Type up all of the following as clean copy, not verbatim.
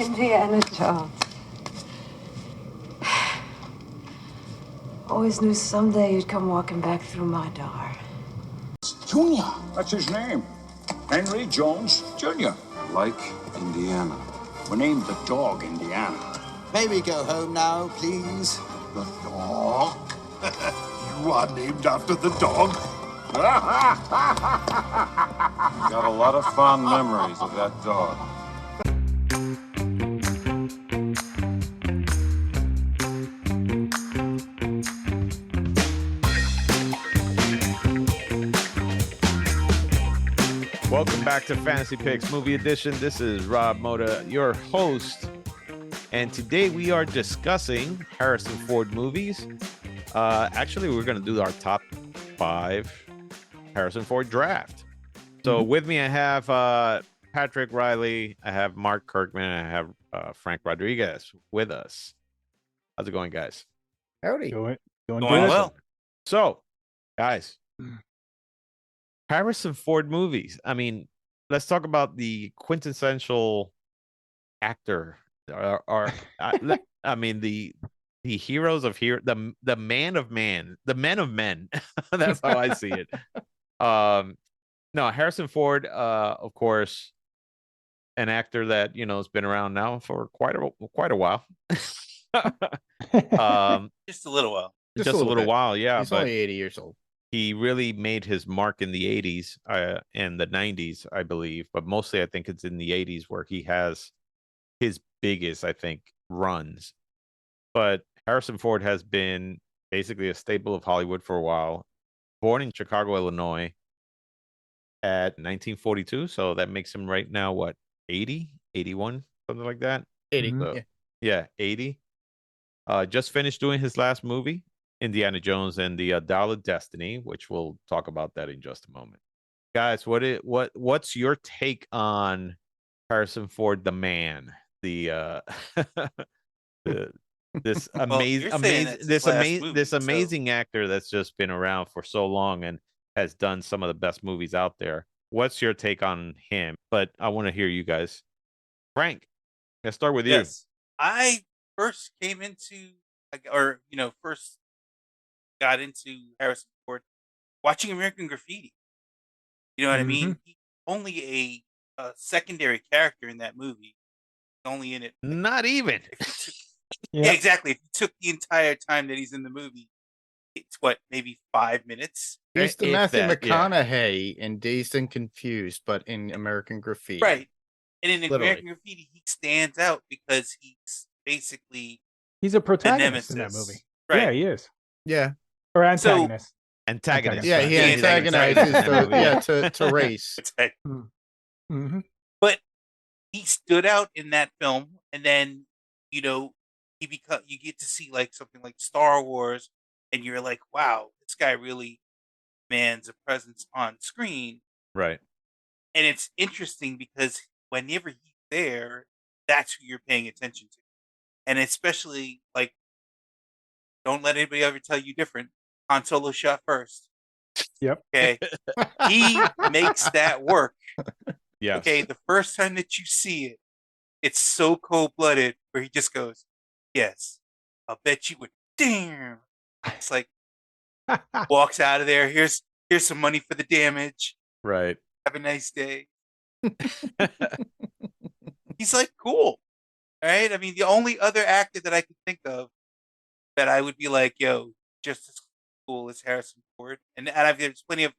Indiana Jones. Always knew someday you'd come walking back through my door. Junior. That's his name. Henry Jones Jr. Like Indiana. We named the dog Indiana. May we go home now, please? The dog? You are named after the dog? Got a lot of fond memories of that dog. Welcome back to Fantasy Picks Movie Edition. This is Rob Mota, your host. And today we are discussing Harrison Ford movies. Actually, we're going to do our top 5 Harrison Ford draft. So with me, I have Patrick Reilly, I have Mark Kirkman, and I have Frank Rodriguez with us. How's it going, guys? Howdy. Going Going good. well. So, guys, Harrison Ford movies. I mean, let's talk about the quintessential actor. I mean, the heroes of the man of man, the men of men. That's how I see it. No, Harrison Ford, of course, an actor that has been around now for quite a while. Just a little while. Just a little while, yeah. He's but only 80 years old. he really made his mark in the 80s and the 90s, I believe. But mostly, I think it's in the 80s where he has his biggest, I think, runs. But Harrison Ford has been basically a staple of Hollywood for a while. Born in Chicago, Illinois at 1942. So that makes him right now, what, 80, 81, something like that? 80. So, yeah, 80. Just finished doing his last movie, Indiana Jones and the Dial of Destiny, which we'll talk about that in just a moment. Guys, what's your take on Harrison Ford, the man, this amazing actor that's just been around for so long and has done some of the best movies out there? What's your take on him? But I want to hear you guys. Frank, let's start with you. Yes. I first came into, first got into Harrison Ford watching American Graffiti. You know what I mean? He's only a secondary character in that movie. He's only in it. Not even. Yeah, exactly. If you took the entire time that he's in the movie, it's maybe 5 minutes. He's the If Matthew that, McConaughey in Dazed and Confused, but in American Graffiti. Right. And in Literally. American Graffiti, he stands out because he's basically He's a protagonist the in that nemesis. movie. Right. Yeah, he is. Yeah. Or antagonist. Antagonist. Yeah, he antagonizes to race. Mm-hmm. But he stood out in that film, and then you get to see something like Star Wars, and you're like, wow, this guy really demands a presence on screen. Right. And it's interesting because whenever he's there, that's who you're paying attention to. And especially, don't let anybody ever tell you different. Han Solo shot first. Yep. Okay. He makes that work. Yes. Okay. The first time that you see it, it's so cold-blooded where he just goes, yes, I'll bet you would. Damn. It's like, walks out of there. Here's some money for the damage. Right. Have a nice day. He's like, cool. All right. I mean, the only other actor that I could think of that I would be like, yo, just as cool as Harrison Ford. And there's plenty of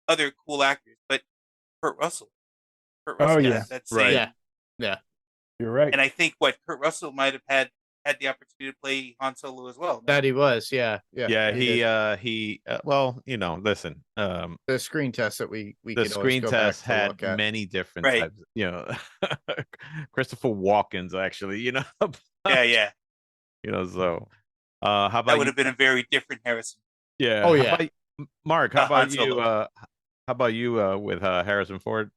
other cool actors, but Kurt Russell. That's right. Yeah. You're right. And I think Kurt Russell might have had the opportunity to play Han Solo as well. That he was, yeah. He well, listen. The screen test that we the could screen always go test back to had look at. many different Right. types, Christopher Walken's actually, Yeah. So how about that would have been a very different Harrison. Yeah. Oh, yeah. How about, Mark, how about Han you? Solo. How about you with Harrison Ford?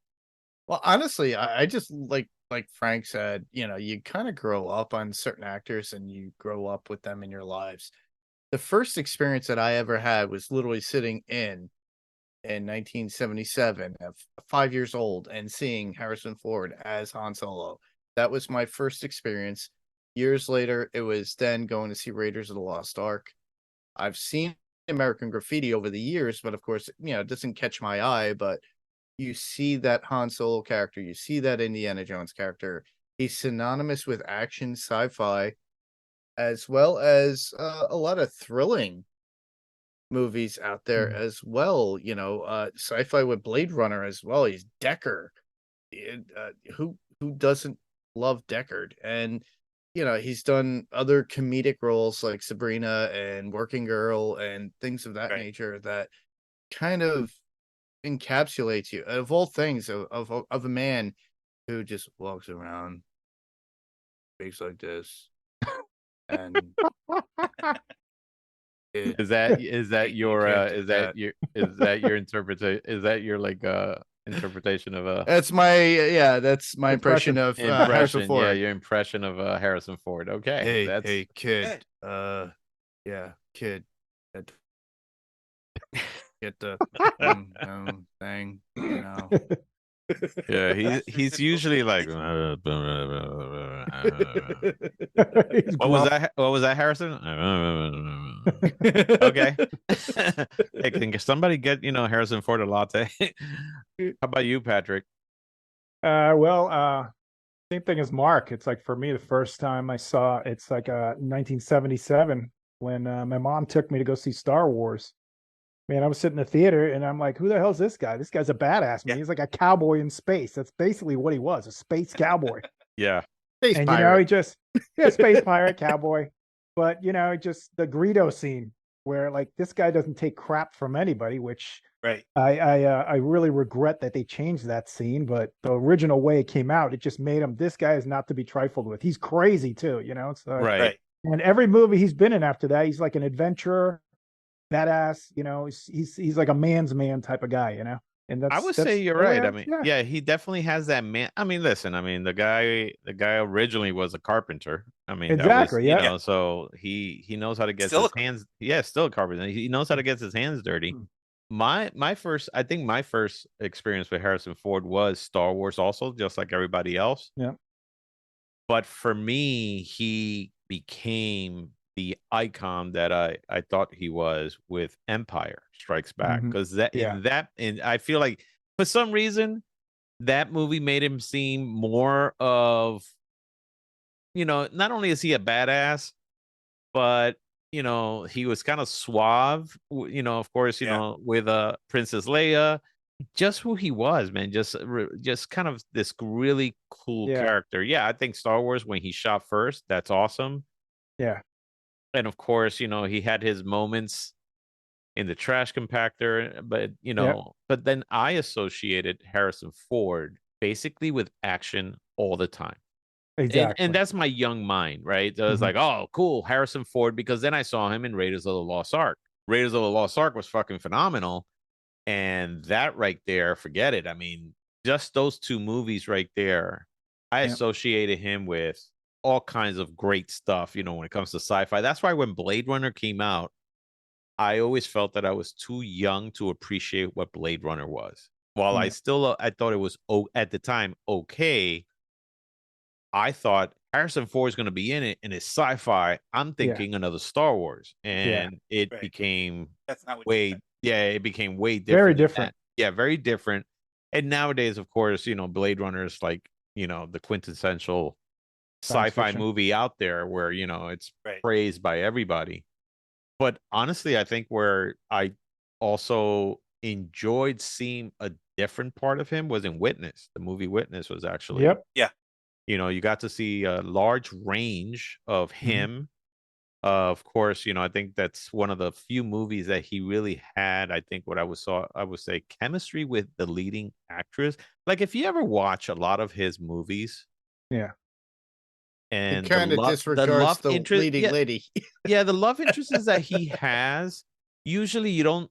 Well, honestly, I just like Frank said, you kind of grow up on certain actors and you grow up with them in your lives. The first experience that I ever had was literally sitting in 1977 at 5 years old and seeing Harrison Ford as Han Solo. That was my first experience. Years later, it was then going to see Raiders of the Lost Ark. I've seen American Graffiti over the years, but of course, it doesn't catch my eye. But you see that Han Solo character, you see that Indiana Jones character. He's synonymous with action, sci-fi, as well as a lot of thrilling movies out there as well. Sci-fi with Blade Runner as well. He's Deckard. Who doesn't love Deckard? And he's done other comedic roles like Sabrina and Working Girl and things of that nature that kind of encapsulates you. Of all things, of a man who just walks around, speaks like this, and is that your interpretation? Is that your interpretation of that's my impression of Harrison Ford. Yeah, your impression of Harrison Ford. Okay. Hey kid. Kid. Get the thing, Yeah, he's usually like what was that, Harrison? Okay. Hey, can somebody get Harrison Ford a latte? How about you, Patrick? Same thing as Mark. It's like, for me, the first time I saw it's like 1977 when my mom took me to go see Star Wars. Man, I was sitting in the theater and I'm like, who the hell is this guy? This guy's a badass, man. He's like a cowboy in space. That's basically what he was, a space cowboy. Yeah. Space pirate. He just, space pirate, cowboy. But, just the Greedo scene where like this guy doesn't take crap from anybody, which I really regret that they changed that scene. But the original way it came out, it just made him, this guy is not to be trifled with. He's crazy too, So, and every movie he's been in after that, he's like an adventurer. Badass, he's like a man's man type of guy, And I would say you're right. I mean, yeah, he definitely has that man. I mean, listen, the guy originally was a carpenter. I mean, exactly, that was, so he knows how to get his hands. Yeah, still a carpenter. He knows how to get his hands dirty. My first experience with Harrison Ford was Star Wars, also, just like everybody else. Yeah. But for me, he became the icon that I thought he was with Empire Strikes Back, because and I feel like for some reason that movie made him seem more of, not only is he a badass, but he was kind of suave, of course, with Princess Leia, just who he was, man, just kind of this really cool character. Yeah, I think Star Wars, when he shot first, that's awesome. Yeah. And of course, he had his moments in the trash compactor, but but then I associated Harrison Ford basically with action all the time. Exactly. And that's my young mind, right? So I was like, oh, cool, Harrison Ford, because then I saw him in Raiders of the Lost Ark. Raiders of the Lost Ark was fucking phenomenal. And that right there, forget it. I mean, just those two movies right there, I associated him with all kinds of great stuff, when it comes to sci-fi. That's why when Blade Runner came out, I always felt that I was too young to appreciate what Blade Runner was. While I thought it was, at the time, okay, I thought Harrison Ford is going to be in it, and it's sci-fi. I'm thinking another Star Wars, and it became it became way different. Very different. Yeah, very different. And nowadays, of course, Blade Runner is like, the quintessential sci-fi movie out there where it's praised by everybody. But honestly, I think where I also enjoyed seeing a different part of him was in Witness. The movie Witness was actually you got to see a large range of him. Of course, I think that's one of the few movies that he really had, I think, I would say chemistry with the leading actress. Like, if you ever watch a lot of his movies, and it kind of disregards the leading lady. The love interests that he has, usually you don't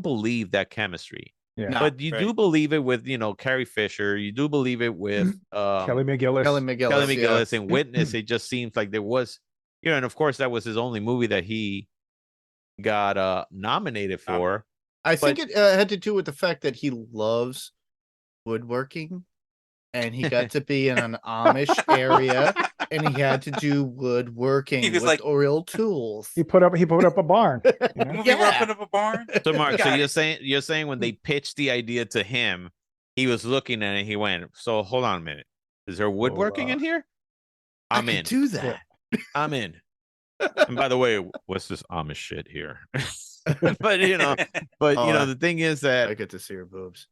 believe that chemistry. Yeah. But you do believe it with, Carrie Fisher. You do believe it with Kelly McGillis. Kelly McGillis and Witness. It just seems like there was, and of course that was his only movie that he got nominated for. I think it had to do with the fact that he loves woodworking. and he got to be in an Amish area, and he had to do woodworking He was with like- oil tools. He put up a barn. You know? Movie where I put up a barn. So Mark, so Got you're it. saying when they pitched the idea to him, he was looking at it, he went, so hold on a minute. Is there woodworking in here? I I'm could in. do that. I'm in. And by the way, what's this Amish shit here? but the thing is I that get to see her boobs.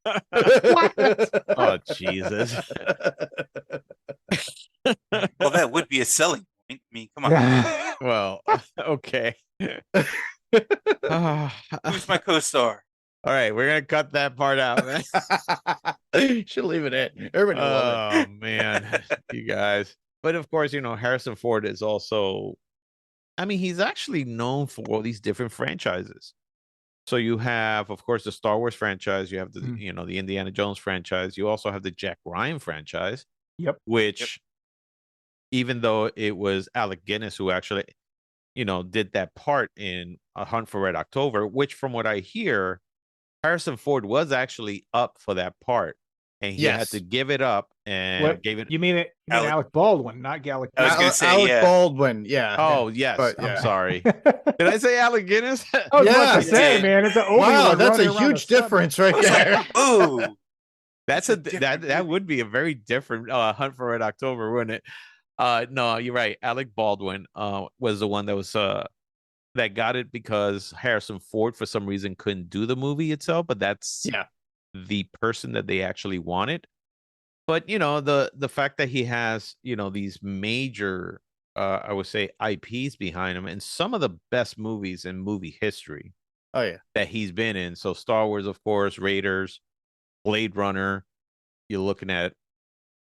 oh Jesus. Well, that would be a selling point. I mean, come on. Well, okay. Who's my co-star? All right, we're gonna cut that part out, man. Should leave it in. Everybody will love it. Oh man, you guys. But of course, Harrison Ford is also, I mean, he's actually known for all these different franchises. So you have, of course, the Star Wars franchise. You have the, the Indiana Jones franchise. You also have the Jack Ryan franchise. Yep. Which, even though it was Alec Guinness who actually, did that part in A Hunt for Red October, which, from what I hear, Harrison Ford was actually up for that part, and he had to give it up and gave it. You mean Alec Baldwin, not Alec? I was going to say Alec Baldwin. Yeah. Oh yes, But, I'm sorry. Did I say Alec Guinness? I was about Yeah. to say, man, it's an Obi-Wan Wow, that's a running around huge the sun. difference right there. Ooh. That's that would be a very different Hunt for Red October, wouldn't it? No, you're right. Alec Baldwin was the one that was that got it because Harrison Ford for some reason couldn't do the movie itself, but that's the person that they actually wanted. But the fact that he has these major I would say IPs behind him and some of the best movies in movie history. Oh yeah, that he's been in. So Star Wars, of course, Raiders, Blade Runner. You're looking at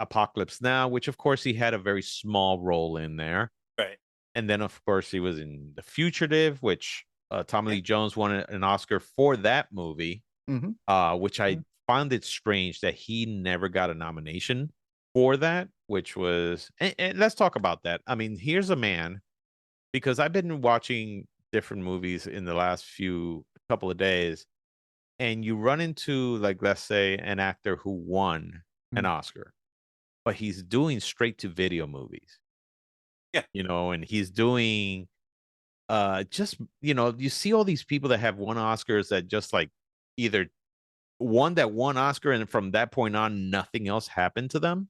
Apocalypse Now, which of course he had a very small role in there. Right. And then of course he was in The Fugitive, which Tommy Lee Jones won an Oscar for that movie. Which I found it strange that he never got a nomination for that, which was, and let's talk about that. I mean, here's a man, because I've been watching different movies in the last couple of days, and you run into, like, let's say an actor who won an Oscar, but he's doing straight to video movies. Yeah. And he's doing just, you see all these people that have won Oscars that just like either won Oscar and from that point on nothing else happened to them.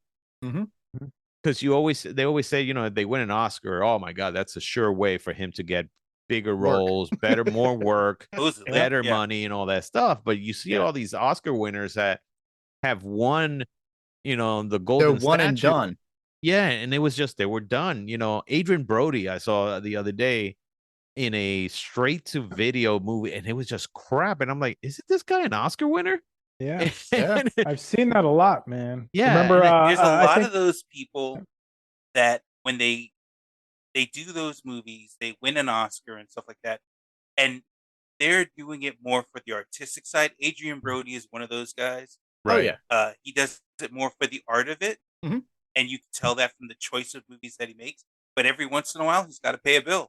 Because they always say, if they win an Oscar, oh my God, that's a sure way for him to get bigger roles, more work, better money, and all that stuff. But you see all these Oscar winners that have won, the golden They're one and statue. done. Yeah, and it was just they were done. Adrian Brody, I saw the other day in a straight to video movie, and it was just crap. And I'm like, isn't this guy an Oscar winner? Yeah, I've seen that a lot, man. Yeah, remember there's a I lot think- of those people that when they do those movies, they win an Oscar and stuff like that, and they're doing it more for the artistic side. Adrian Brody is one of those guys. Right. Oh yeah. He does it more for the art of it, and you can tell that from the choice of movies that he makes. But every once in a while, he's got to pay a bill.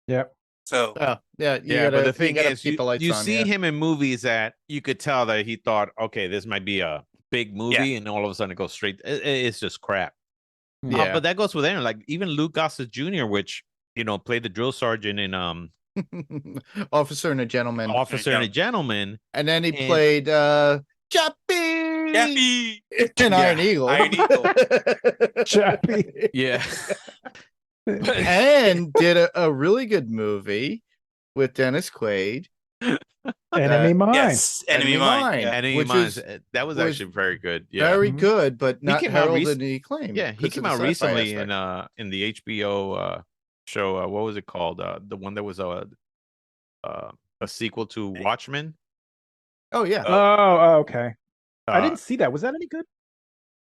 Yep. So But the thing is, you see him in movies that you could tell that he thought, okay, this might be a big movie, and all of a sudden it goes straight. It's just crap. Yeah. But that goes with anyone. Like even Luke Gossett Jr., which played the drill sergeant in Officer and a Gentleman. And then he played Chappie in Iron Eagle. Chappie. Yeah. And did a really good movie with Dennis Quaid. Enemy Mine. Yes, Enemy Mine. Yeah. Enemy Mine. That was actually very good. Yeah. Very good, but not came out heralded any acclaim. Yeah, he came out recently in the HBO show. What was it called? The one that was a sequel to Watchmen. Oh yeah. Oh, okay. I didn't see that. Was that any good?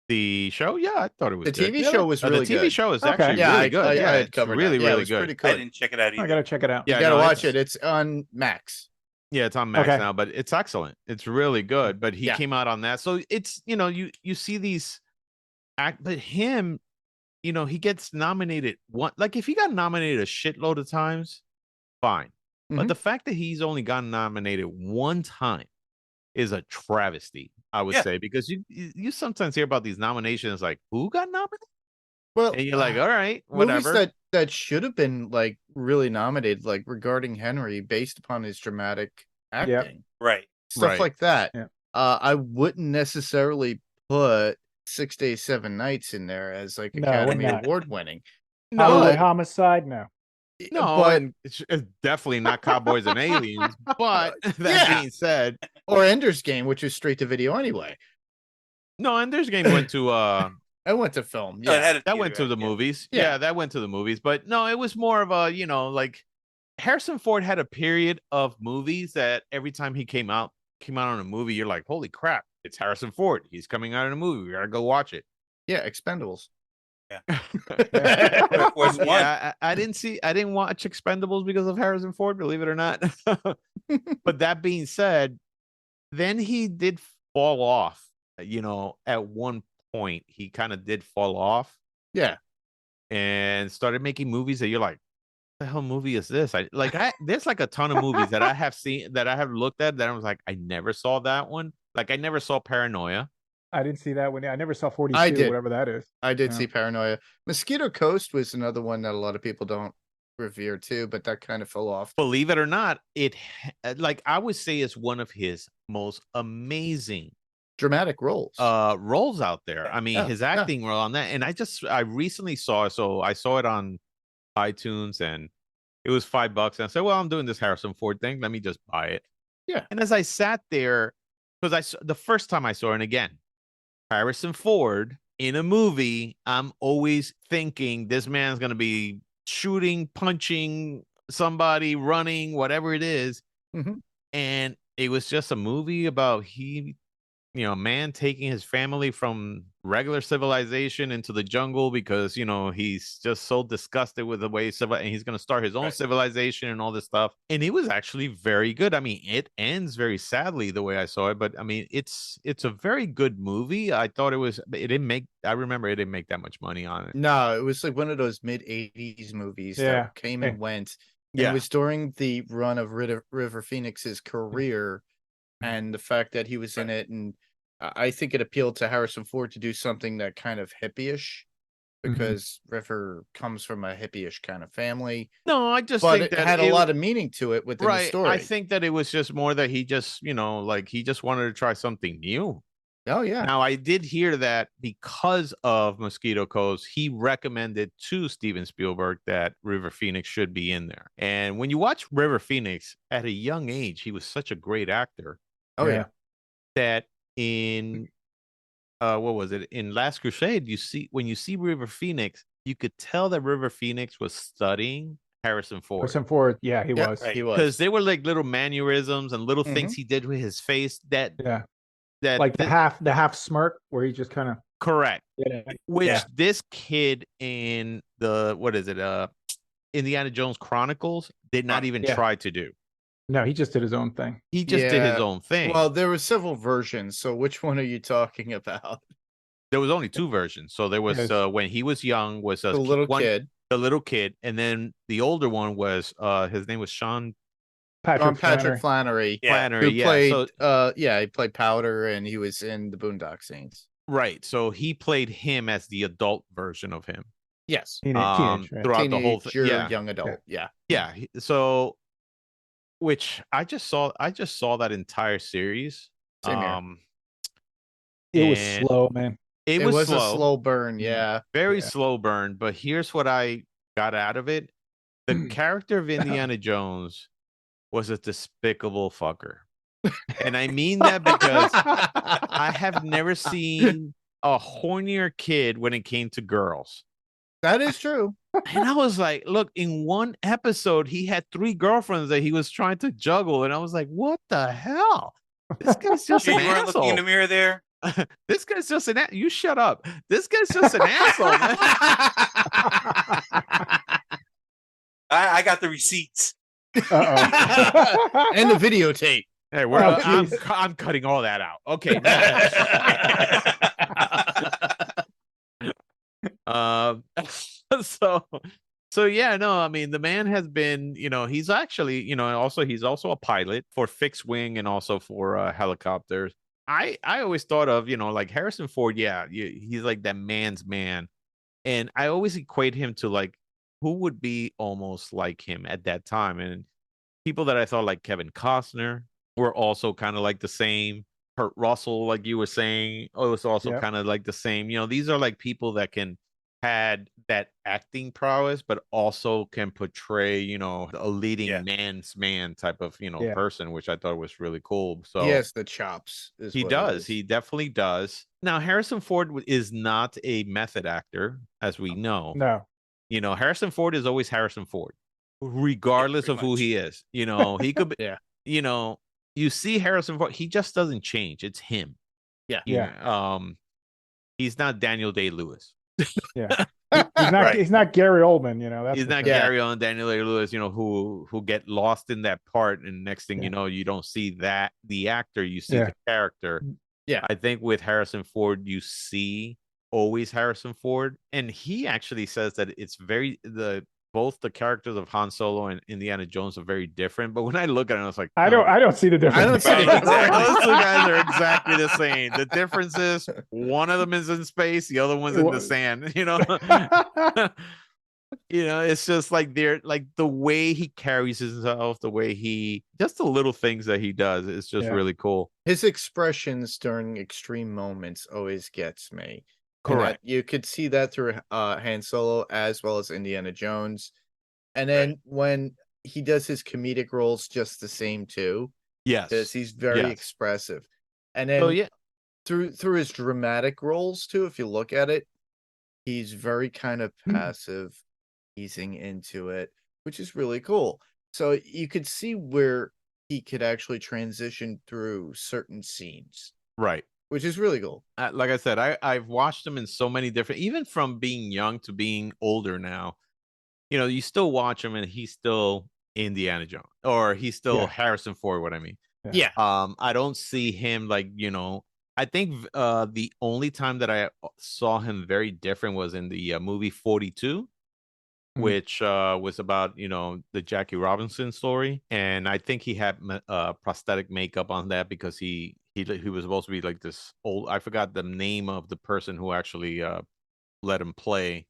The show? Yeah, I thought it was The good. TV show was really good. The TV show is Okay. actually Yeah, really good. I had it's covered really, that. Yeah, it really was good. pretty I good. didn't check it out either. I gotta check it out. Yeah, You gotta no, watch it. It's on Max. Yeah, it's on Max Okay. now, but it's excellent. It's really good. But he Yeah. came out on that. So it's, you see these but him, he gets nominated like if he got nominated a shitload of times, fine. But Mhm. the fact that he's only gotten nominated one time is a travesty, I would say, because you sometimes hear about these nominations like who got nominated? Well, And you're like, all right, movies whatever. that should have been like really nominated, like Regarding Henry, based upon his dramatic acting, right, stuff like that. Yeah. I wouldn't necessarily put 6 Days, 7 Nights in there as like No, Academy not. Award winning. Highway Homicide, no. No, but and it's definitely not Cowboys and Aliens. But that being said, or Ender's Game, which is straight to video anyway. No, Ender's Game went to I went to film. No, it had Yeah, a that theater, went to the yeah. movies. Yeah. Yeah, that went to the movies. But no, it was more of a, like Harrison Ford had a period of movies that every time he came out on a movie, you're like, holy crap, it's Harrison Ford. He's coming out in a movie. We gotta go watch it. yeah, Expendables. Was one. Yeah, I didn't watch Expendables because of Harrison Ford, believe it or not. But that being said, then he did fall off. At one point he kind of did fall off. Yeah, and started making movies that you're like, what the hell movie is this? There's like a ton of movies that I have seen that I have looked at that I was like, I never saw that one. Like I never saw Paranoia. I didn't see that one. I never saw 42, I did. whatever that is. I did Yeah. see Paranoia. Mosquito Coast was another one that a lot of people don't revere too, but that kind of fell off. Believe it or not, I would say is one of his most amazing Dramatic roles. roles out there. I mean, Yeah, his acting role on that. And I recently saw it. So I saw it on iTunes and it was $5. And I said, well, I'm doing this Harrison Ford thing. Let me just buy it. Yeah. And as I sat there, because the first time I saw it, and again, Harrison Ford in a movie, I'm always thinking this man's going to be shooting, punching somebody, running, whatever it is. Mhm. And it was just a movie about a man taking his family from regular civilization into the jungle because, he's just so disgusted with the way and he's going to start his own civilization and all this stuff. And it was actually very good. I mean, it ends very sadly the way I saw it, but I mean, it's a very good movie. I remember it didn't make that much money on it. No, it was like one of those mid-'80s movies that came and went. And Yeah. It was during the run of River Phoenix's career and the fact that he was in it. And I think it appealed to Harrison Ford to do something that kind of hippie-ish because River comes from a hippie-ish kind of family. No, I just But think it that had a lot of meaning to it within the story. I think that it was just more that he just, he just wanted to try something new. Oh, yeah. Now, I did hear that because of Mosquito Coast, he recommended to Steven Spielberg that River Phoenix should be in there. And when you watch River Phoenix at a young age, he was such a great actor. Oh, yeah. That in what was it? In Last Crusade, when you see River Phoenix, you could tell that River Phoenix was studying Harrison Ford. Harrison Ford, yeah, he was. He was. Because they were like little mannerisms and little things he did with his face that like the half smirk where he just kind of correct. Yeah. Which this kid in the Indiana Jones Chronicles did not even try to do. No, he just did his own thing. He just did his own thing. Well, there were several versions. So which one are you talking about? There was only two versions. So there was when he was young was The little kid. The little kid, and then the older one was his name was Patrick Flannery. Flannery, who played he played Powder and he was in the Boondock Saints. Right. So he played him as the adult version of him. Yes. Teenage, throughout the whole thing. Yeah. Young adult. Yeah. Yeah. So which I just saw that entire series. Same here. It was slow, man. It was a slow burn, very slow burn. But here's what I got out of it: the character of Indiana Jones was a despicable fucker, and I mean that because I have never seen a hornier kid when it came to girls. That is true. And I was like, look, in one episode, he had 3 girlfriends that he was trying to juggle. And I was like, what the hell? This guy's just an You weren't asshole. looking in the mirror there. This guy's just an you shut up. This guy's just an asshole, man. I got the receipts. And the videotape. Hey, I'm cutting all that out. Okay. So So yeah, no, I mean the man has been, he's actually, he's also a pilot for fixed wing and also for helicopters. I always thought of, like Harrison Ford, yeah, he's like that man's man. And I always equate him to like who would be almost like him at that time. And people that I thought like Kevin Costner were also kind of like the same. Kurt Russell, like you were saying, it was also Yep. kind of like the same. These are like people that had that acting prowess, but also can portray, a leading man's man type of, Yeah. person, which I thought was really cool. So He has the chops. he does. He definitely does. Now, Harrison Ford is not a method actor, as we know. No. Harrison Ford is always Harrison Ford, regardless of who he is. He could be, Yeah. You see Harrison Ford, he just doesn't change. It's him. Yeah. Yeah. He's not Daniel Day-Lewis. Yeah. He's not Gary Oldman, that's he's not Gary Oldman, Daniel Day-Lewis, who get lost in that part, and next thing you know, you don't see that the actor, you see the character. Yeah. I think with Harrison Ford, you see always Harrison Ford, and he actually says that it's both the characters of Han Solo and Indiana Jones are very different. But when I look at it, I was like, I don't see the difference. I don't see it. Those two guys are exactly the same. The difference is one of them is in space, the other one's in the sand. It's just like they're like the way he carries himself, the way just the little things that he does. It's just really cool. His expressions during extreme moments always gets me. Correct. You could see that through Han Solo as well as Indiana Jones. And then when he does his comedic roles, just the same too. Yes. Because he's very expressive. And then through his dramatic roles too, if you look at it, he's very kind of passive, easing into it, which is really cool. So you could see where he could actually transition through certain scenes. Right. Which is really cool. Like I said, I've watched him in so many different, even from being young to being older now. You still watch him and he's still Indiana Jones, or he's still Harrison Ford. What I mean, yeah. I don't see him like I think the only time that I saw him very different was in the movie 42, which was about the Jackie Robinson story, and I think he had prosthetic makeup on that because he was supposed to be like this old. I forgot the name of the person who actually let him play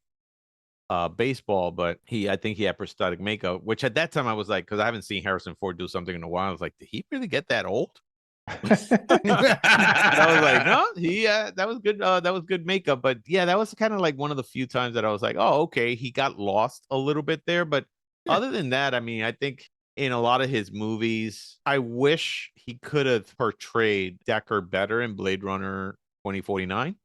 baseball, but I think he had prosthetic makeup. Which at that time I was like, because I haven't seen Harrison Ford do something in a while. I was like, did he really get that old? And I was like, no, that was good. That was good makeup. But yeah, that was kind of like one of the few times that I was like, oh, okay, he got lost a little bit there. But other than that, I mean, I think in a lot of his movies, I wish he could have portrayed Decker better in Blade Runner 2049.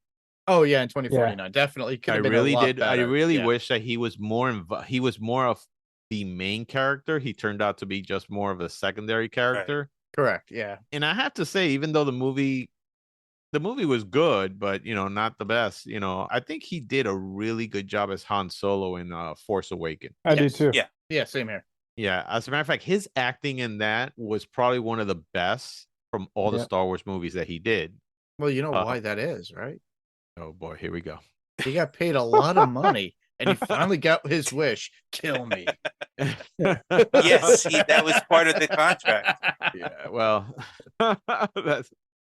Oh yeah, in 2049, definitely. I really did. I really wish that he was more of the main character. He turned out to be just more of a secondary character. Right. Correct. Yeah. And I have to say, even though the movie was good, but not the best. I think he did a really good job as Han Solo in Force Awakens. I do too. Yeah. Yeah. Same here. Yeah. As a matter of fact, his acting in that was probably one of the best from all the Star Wars movies that he did. Well, you know why that is, right? Oh boy, here we go. He got paid a lot of money, and he finally got his wish: kill me. Yes, that was part of the contract. Yeah, well, that's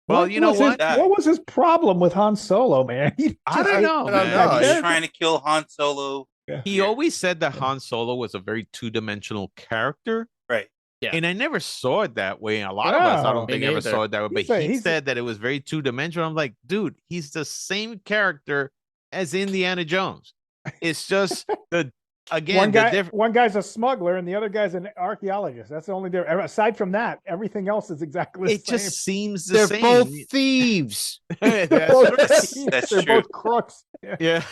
what. What was his problem with Han Solo, man? I don't know. He was trying to kill Han Solo. He always said that Han Solo was a very two-dimensional character. Right. Yeah. And I never saw it that way. A lot of us, I don't think, ever saw it that way. But he said that it was very two-dimensional. I'm like, dude, he's the same character as Indiana Jones. It's just one guy's a smuggler and the other guy's an archaeologist. That's the only difference. Aside from that, everything else is exactly the same. It just seems the same. They're both thieves. That's They're true. both crooks. Yeah.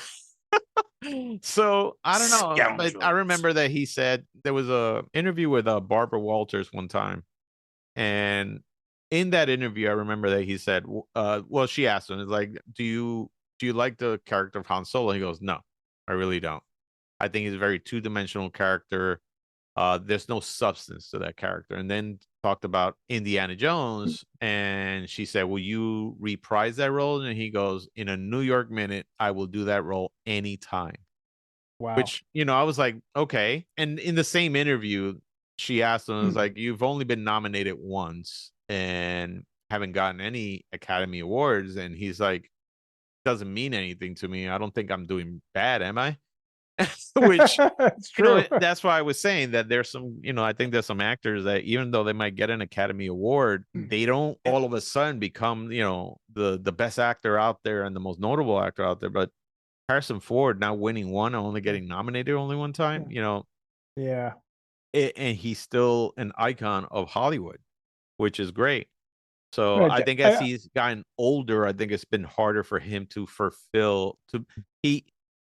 So I don't know, but I remember that he said there was a interview with Barbara Walters one time, and in that interview, I remember that he said, well, she asked him, "It's like, do you like the character of Han Solo?" He goes, "No, I really don't. I think he's a very two-dimensional character. There's no substance to that character." And then talked about Indiana Jones, and she said, "Will you reprise that role?" And he goes, "In a New York minute, I will do that role anytime." Wow. Which, I was like, okay. And in the same interview, she asked him, I was like, you've only been nominated once and haven't gotten any Academy Awards. And he's like, doesn't mean anything to me. I don't think I'm doing bad, am I? Which, it's true. that's why I was saying that there's some, I think there's some actors that even though they might get an Academy Award, they don't all of a sudden become, the best actor out there and the most notable actor out there. But Harrison Ford now winning one, only getting nominated only one time, Yeah. And he's still an icon of Hollywood, which is great. So I think as he's gotten older, I think it's been harder for him to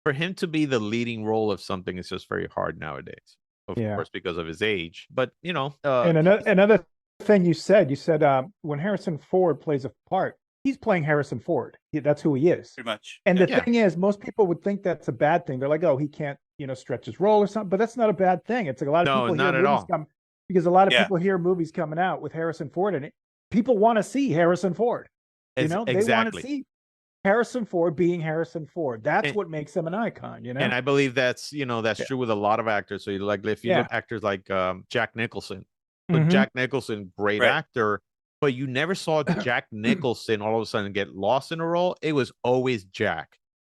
for him to be the leading role of something is just very hard nowadays. Of course, because of his age. But and another thing you said when Harrison Ford plays a part, he's playing Harrison Ford. That's who he is. Pretty much. And the thing is, most people would think that's a bad thing. They're like, oh, he can't, stretch his role or something. But that's not a bad thing. It's like a lot of people not hear at movies all. because a lot of people hear movies coming out with Harrison Ford in it. People want to see Harrison Ford. They want to see Harrison Ford being Harrison Ford. That's what makes him an icon, And I believe that's true with a lot of actors. So if you look at actors like Jack Nicholson, Jack Nicholson, great actor, but you never saw Jack Nicholson all of a sudden get lost in a role. It was always Jack.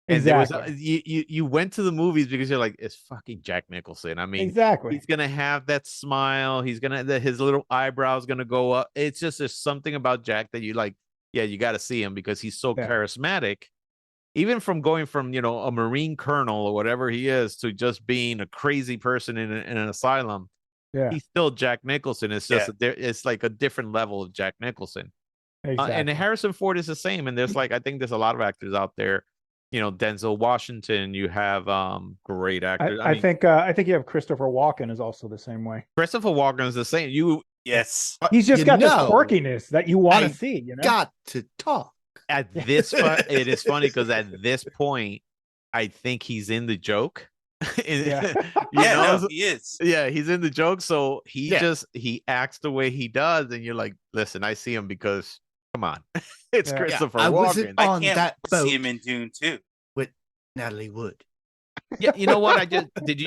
And there was you went to the movies because you're like, it's fucking Jack Nicholson. I mean, he's gonna have that smile. He's gonna his little eyebrows gonna go up. It's just there's something about Jack that you like. Yeah, you got to see him because he's so charismatic. Even from going from a Marine colonel or whatever he is to just being a crazy person in an asylum, he's still Jack Nicholson. It's just it's like a different level of Jack Nicholson. And Harrison Ford is the same. And there's I think there's a lot of actors out there. Denzel Washington. You have great actors. I think you have Christopher Walken is also the same way. Christopher Walken is the same. Yes, he's just got this quirkiness that you want to see. Got to talk. At this, it is funny because at this point, I think he's in the joke. he is. Yeah, he's in the joke. So he acts the way he does, and you're like, listen, I see him because come on, it's Christopher Walken. I can't see him in Dune too with Natalie Wood. Yeah, you know what? Did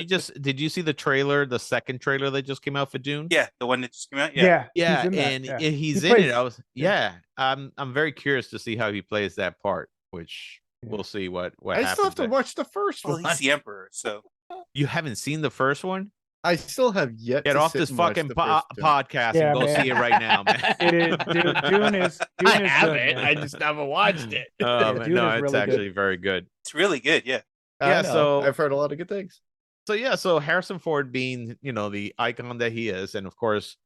you see the trailer, the second trailer that just came out for Dune? Yeah, the one that just came out. Yeah, he's in it. I'm very curious to see how he plays that part, which we'll see what happens. I still have to watch the first one. He's the Emperor, so you haven't seen the first one? I still have yet get to off this fucking podcast and go see it right now, man. Dune is I have it. I just haven't watched it. No, it's actually very good. It's really good. Yeah. So I've heard a lot of good things. So Harrison Ford being, the icon that he is, and of course,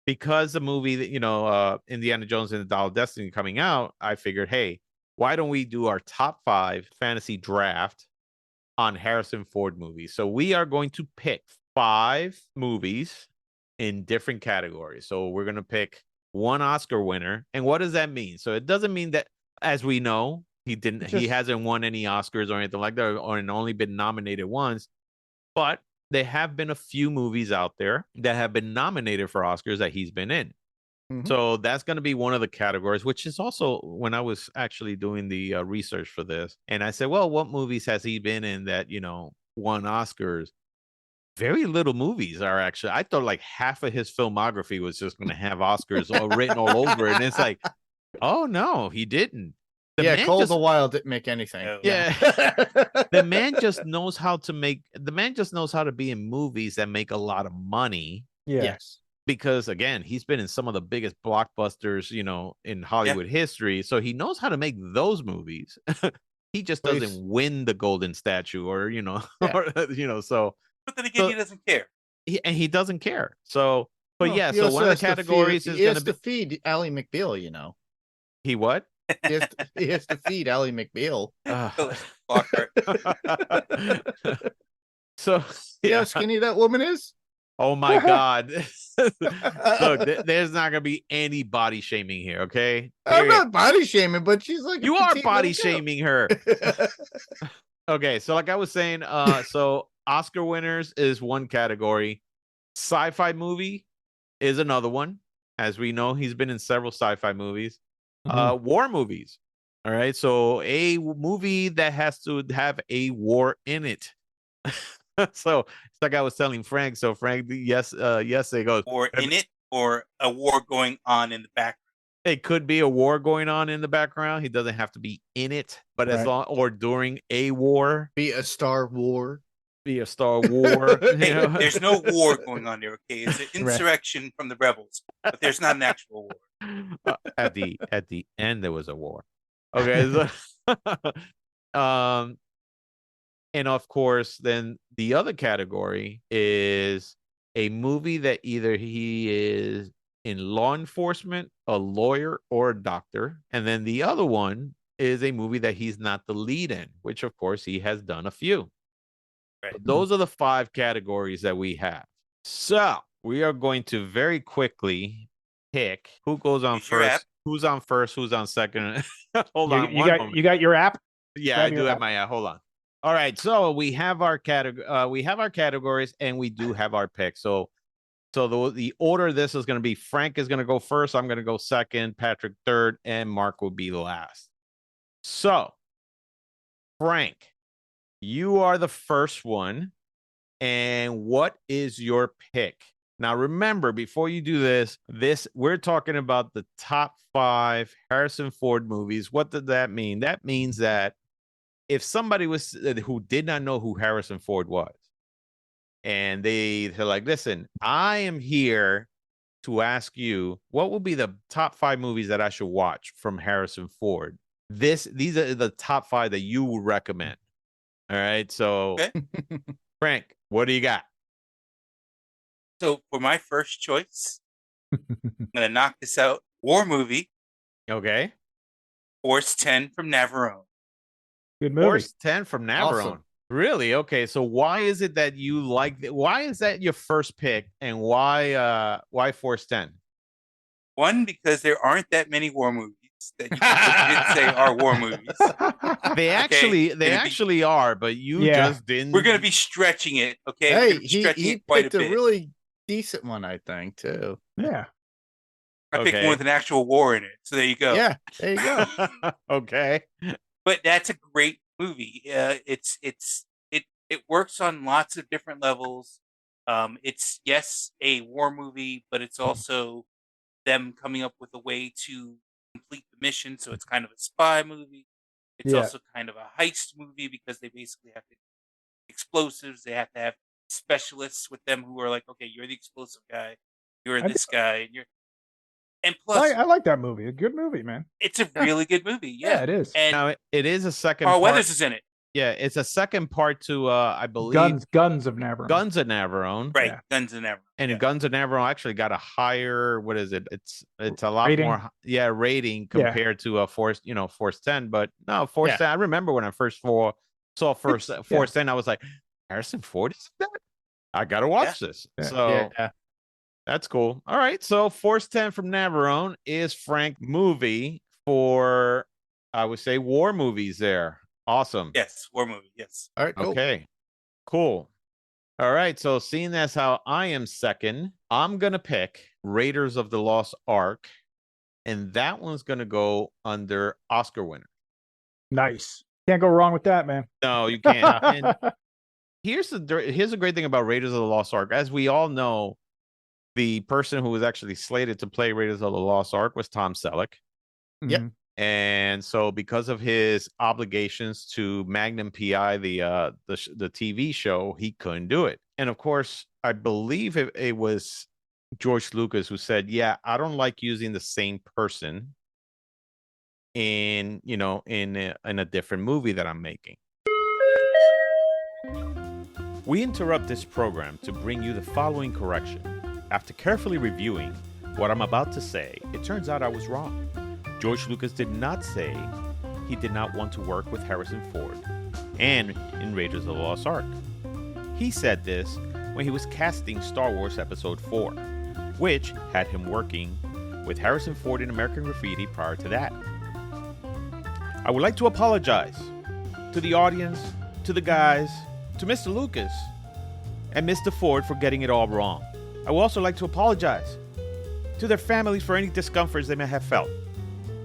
because the movie that, Indiana Jones and the Dial of Destiny coming out, I figured, hey, why don't we do our top 5 fantasy draft on Harrison Ford movies? So we are going to pick 5 movies in different categories. So we're going to pick one Oscar winner. And what does that mean? So it doesn't mean that, as we know, he hasn't won any Oscars or anything like that, or only been nominated once. But there have been a few movies out there that have been nominated for Oscars that he's been in. Mm-hmm. So that's going to be one of the categories, which is also when I was actually doing the research for this. And I said, well, what movies has he been in that, won Oscars? Very little movies are actually. I thought like half of his filmography was just going to have Oscars all written all over it. And it's like, oh, no, he didn't. Call of the Wild didn't make anything. Yeah. The man just knows how to be in movies that make a lot of money. Yes. Because again, he's been in some of the biggest blockbusters, in Hollywood history. So he knows how to make those movies. He just doesn't win the golden statue or, so. But then again, he doesn't care. He doesn't care. So, but so one of the categories is going to be feed Ally McBeal, He what? He has to feed Ally McBeal. So see how skinny that woman is? Oh my God. Look, there's not gonna be any body shaming here, okay? I'm not body shaming, but she's like you are body shaming her. Okay, so like I was saying, so Oscar winners is one category. Sci-fi movie is another one. As we know, he's been in several sci-fi movies. War movies. All right. So a movie that has to have a war in it. So it's like I was telling Frank. So Frank, yes, they goes. Or in it, or a war going on in the background. It could be a war going on in the background. He doesn't have to be in it, but as long or during a war, Be a Star War. be a Star War. Hey, there's no war going on there. Okay, it's an insurrection from the rebels, but there's not an actual war. At the end, there was a war. Okay, so, and of course, then the other category is a movie that either he is in law enforcement, a lawyer, or a doctor. And then the other one is a movie that he's not the lead in, which of course he has done a few. Right. Those are the 5 categories that we have. So we are going to very quickly pick who goes on first, who's on first, who's on second. Hold on. You got your app? Yeah, I do have my app. Hold on. All right, so we have our categories, and we do have our picks. So the order of this is going to be Frank is going to go first. I'm going to go second, Patrick third, and Mark will be last. So, Frank, you are the first one. And what is your pick? Now, remember, before you do this, we're talking about the top 5 Harrison Ford movies. What did that mean? That means that if somebody who did not know who Harrison Ford was, and they're like, listen, I am here to ask you, what will be the top 5 movies that I should watch from Harrison Ford? These are the top 5 that you would recommend. All right. So, okay. Frank, what do you got? So for my first choice, I'm going to knock this out. War movie. Okay. Force 10 from Navarone. Good movie. Force 10 from Navarone. Awesome. Really? Okay. So why is it that you like why is that your first pick, and why Force 10? One, because there aren't that many war movies that you didn't say are war movies. They actually are, but you just didn't. We're going to be stretching it, okay? Hey, he picked a really decent one, I think, too. Yeah. I picked one with an actual war in it, so there you go. Yeah, there you go. Okay. But that's a great movie. It works on lots of different levels. It's a war movie, but it's also them coming up with a way to complete the mission. So it's kind of a spy movie. It's also kind of a heist movie because they basically have to explosives. They have to have specialists with them who are like, okay, you're the explosive guy, you're this guy, and plus, I like that movie. A good movie, man. It's a really good movie. Yeah, it is. And now it is a second. Carl Weathers is in it. Yeah, it's a second part to I believe Guns of Navarone. Guns of Navarone. Right, Guns of Navarone. And Guns of Navarone actually got a higher, what is it? It's a lot rating? more rating compared to a Force 10, but no, Force 10. I remember when I first saw Force 10, I was like, Harrison Ford is that? I got to watch this. So that's cool. All right, so Force 10 from Navarone is Frank's movie for, I would say, war movies there. Awesome. Yes, war movie. Yes. All right. Cool. Okay. Cool. All right. So seeing that's how I am second, I'm gonna pick Raiders of the Lost Ark, and that one's gonna go under Oscar winner. Nice. Can't go wrong with that, man. No, you can't. And here's the great thing about Raiders of the Lost Ark. As we all know, the person who was actually slated to play Raiders of the Lost Ark was Tom Selleck. Yep. And so because of his obligations to Magnum PI, the TV show, he couldn't do it. And of course, I believe it was George Lucas who said, yeah, I don't like using the same person in a different movie that I'm making. We interrupt this program to bring you the following correction. After carefully reviewing what I'm about to say, it turns out I was wrong. George Lucas did not say he did not want to work with Harrison Ford and in Raiders of the Lost Ark. He said this when he was casting Star Wars Episode 4, which had him working with Harrison Ford in American Graffiti prior to that. I would like to apologize to the audience, to the guys, to Mr. Lucas, and Mr. Ford for getting it all wrong. I would also like to apologize to their families for any discomforts they may have felt.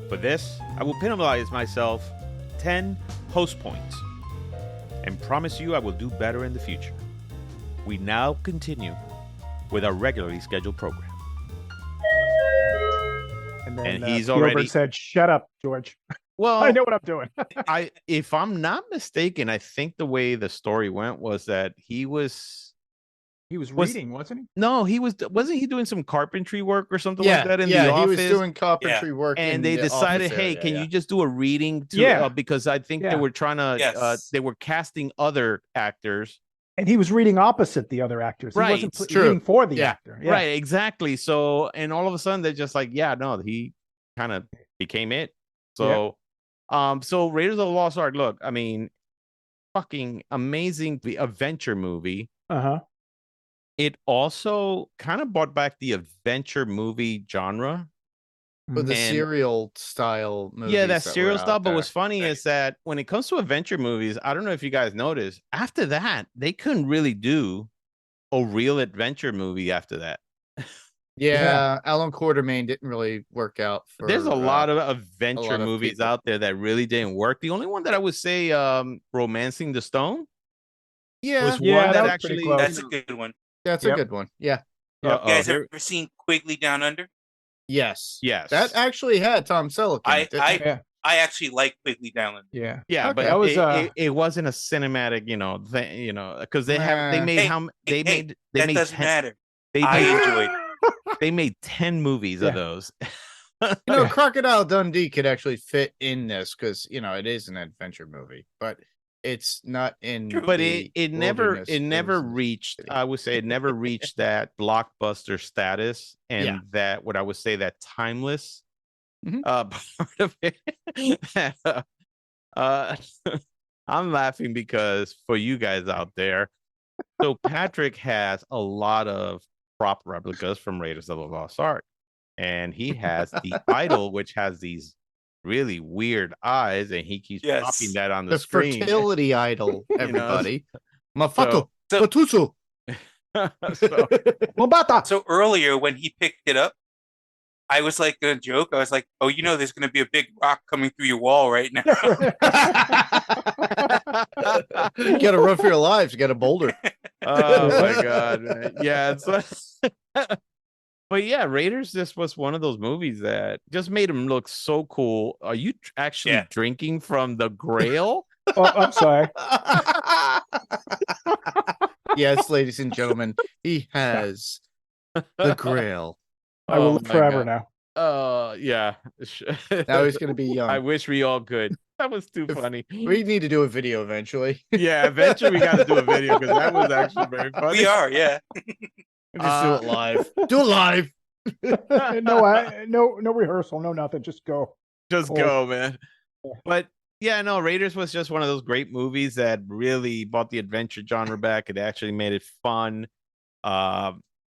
For this, I will penalize myself 10 host points and promise you I will do better in the future. we now continue with our regularly scheduled program. And then And he's Spielberg already said, "Shut up, George. well. I know what I'm doing." If I'm not mistaken, I think the way the story went was that he was reading, wasn't he? No, wasn't he doing some carpentry work or something like that in the he office? was doing carpentry work, and in they the decided, office hey, area, can you just do a reading because I think they were trying to they were casting other actors. And he was reading opposite the other actors. He Right, wasn't true. reading for the actor. Yeah. Right, exactly. So, and all of a sudden they're just like, yeah, no, he kind of became it. So, so Raiders of the Lost Ark, look, I mean, fucking amazing, the adventure movie. Uh-huh. It also kind of brought back the adventure movie genre. But the serial style movies. Yeah, that serial style. But there. what's funny is that when it comes to adventure movies, I don't know if you guys noticed, after that, they couldn't really do a real adventure movie after that. Yeah, Alan Quartermain didn't really work out for There's a lot of adventure movies people out there that really didn't work. The only one that I would say, Romancing the Stone, was one that was actually pretty close. That's a good one. That's a good one. Yeah. You guys ever seen Quigley Down Under? Yes. Yes. That actually had Tom Selleck in it, didn't it? I actually like Quigley Down Under. Yeah. Yeah, Okay. but That was, it wasn't a cinematic, because they made That doesn't matter. They I made, enjoyed it. they made 10 movies of those. Crocodile Dundee could actually fit in this because it is an adventure movie, but it's not in. But it never wilderness. reached. I would say it never reached that blockbuster status and that what I would say that timeless part of it. I'm laughing because for you guys out there, so Patrick has a lot of prop replicas from Raiders of the Lost Ark, and he has the idol, which has these really weird eyes, and he keeps popping that on the screen. Fertility idol, everybody. Motherfucker, So- Batuso. So earlier when he picked it up, I was like gonna joke. I was like, "Oh, there's gonna be a big rock coming through your wall right now." You gotta run for your lives. You got a boulder. Oh my god, man. Yeah, it's but yeah, Raiders just was one of those movies that just made him look so cool. Are you actually drinking from the Grail? Oh, I'm sorry. Yes, ladies and gentlemen, he has the Grail. I will live forever now. Yeah. Now he's gonna be young. I wish we all could. That was too funny. We need to do a video eventually. Yeah, eventually we got to do a video because that was actually very funny. We are, yeah. Just do it live. Do it live. No rehearsal, no nothing. Just go. Just go, man. But yeah, no, Raiders was just one of those great movies that really brought the adventure genre back. It actually made it fun.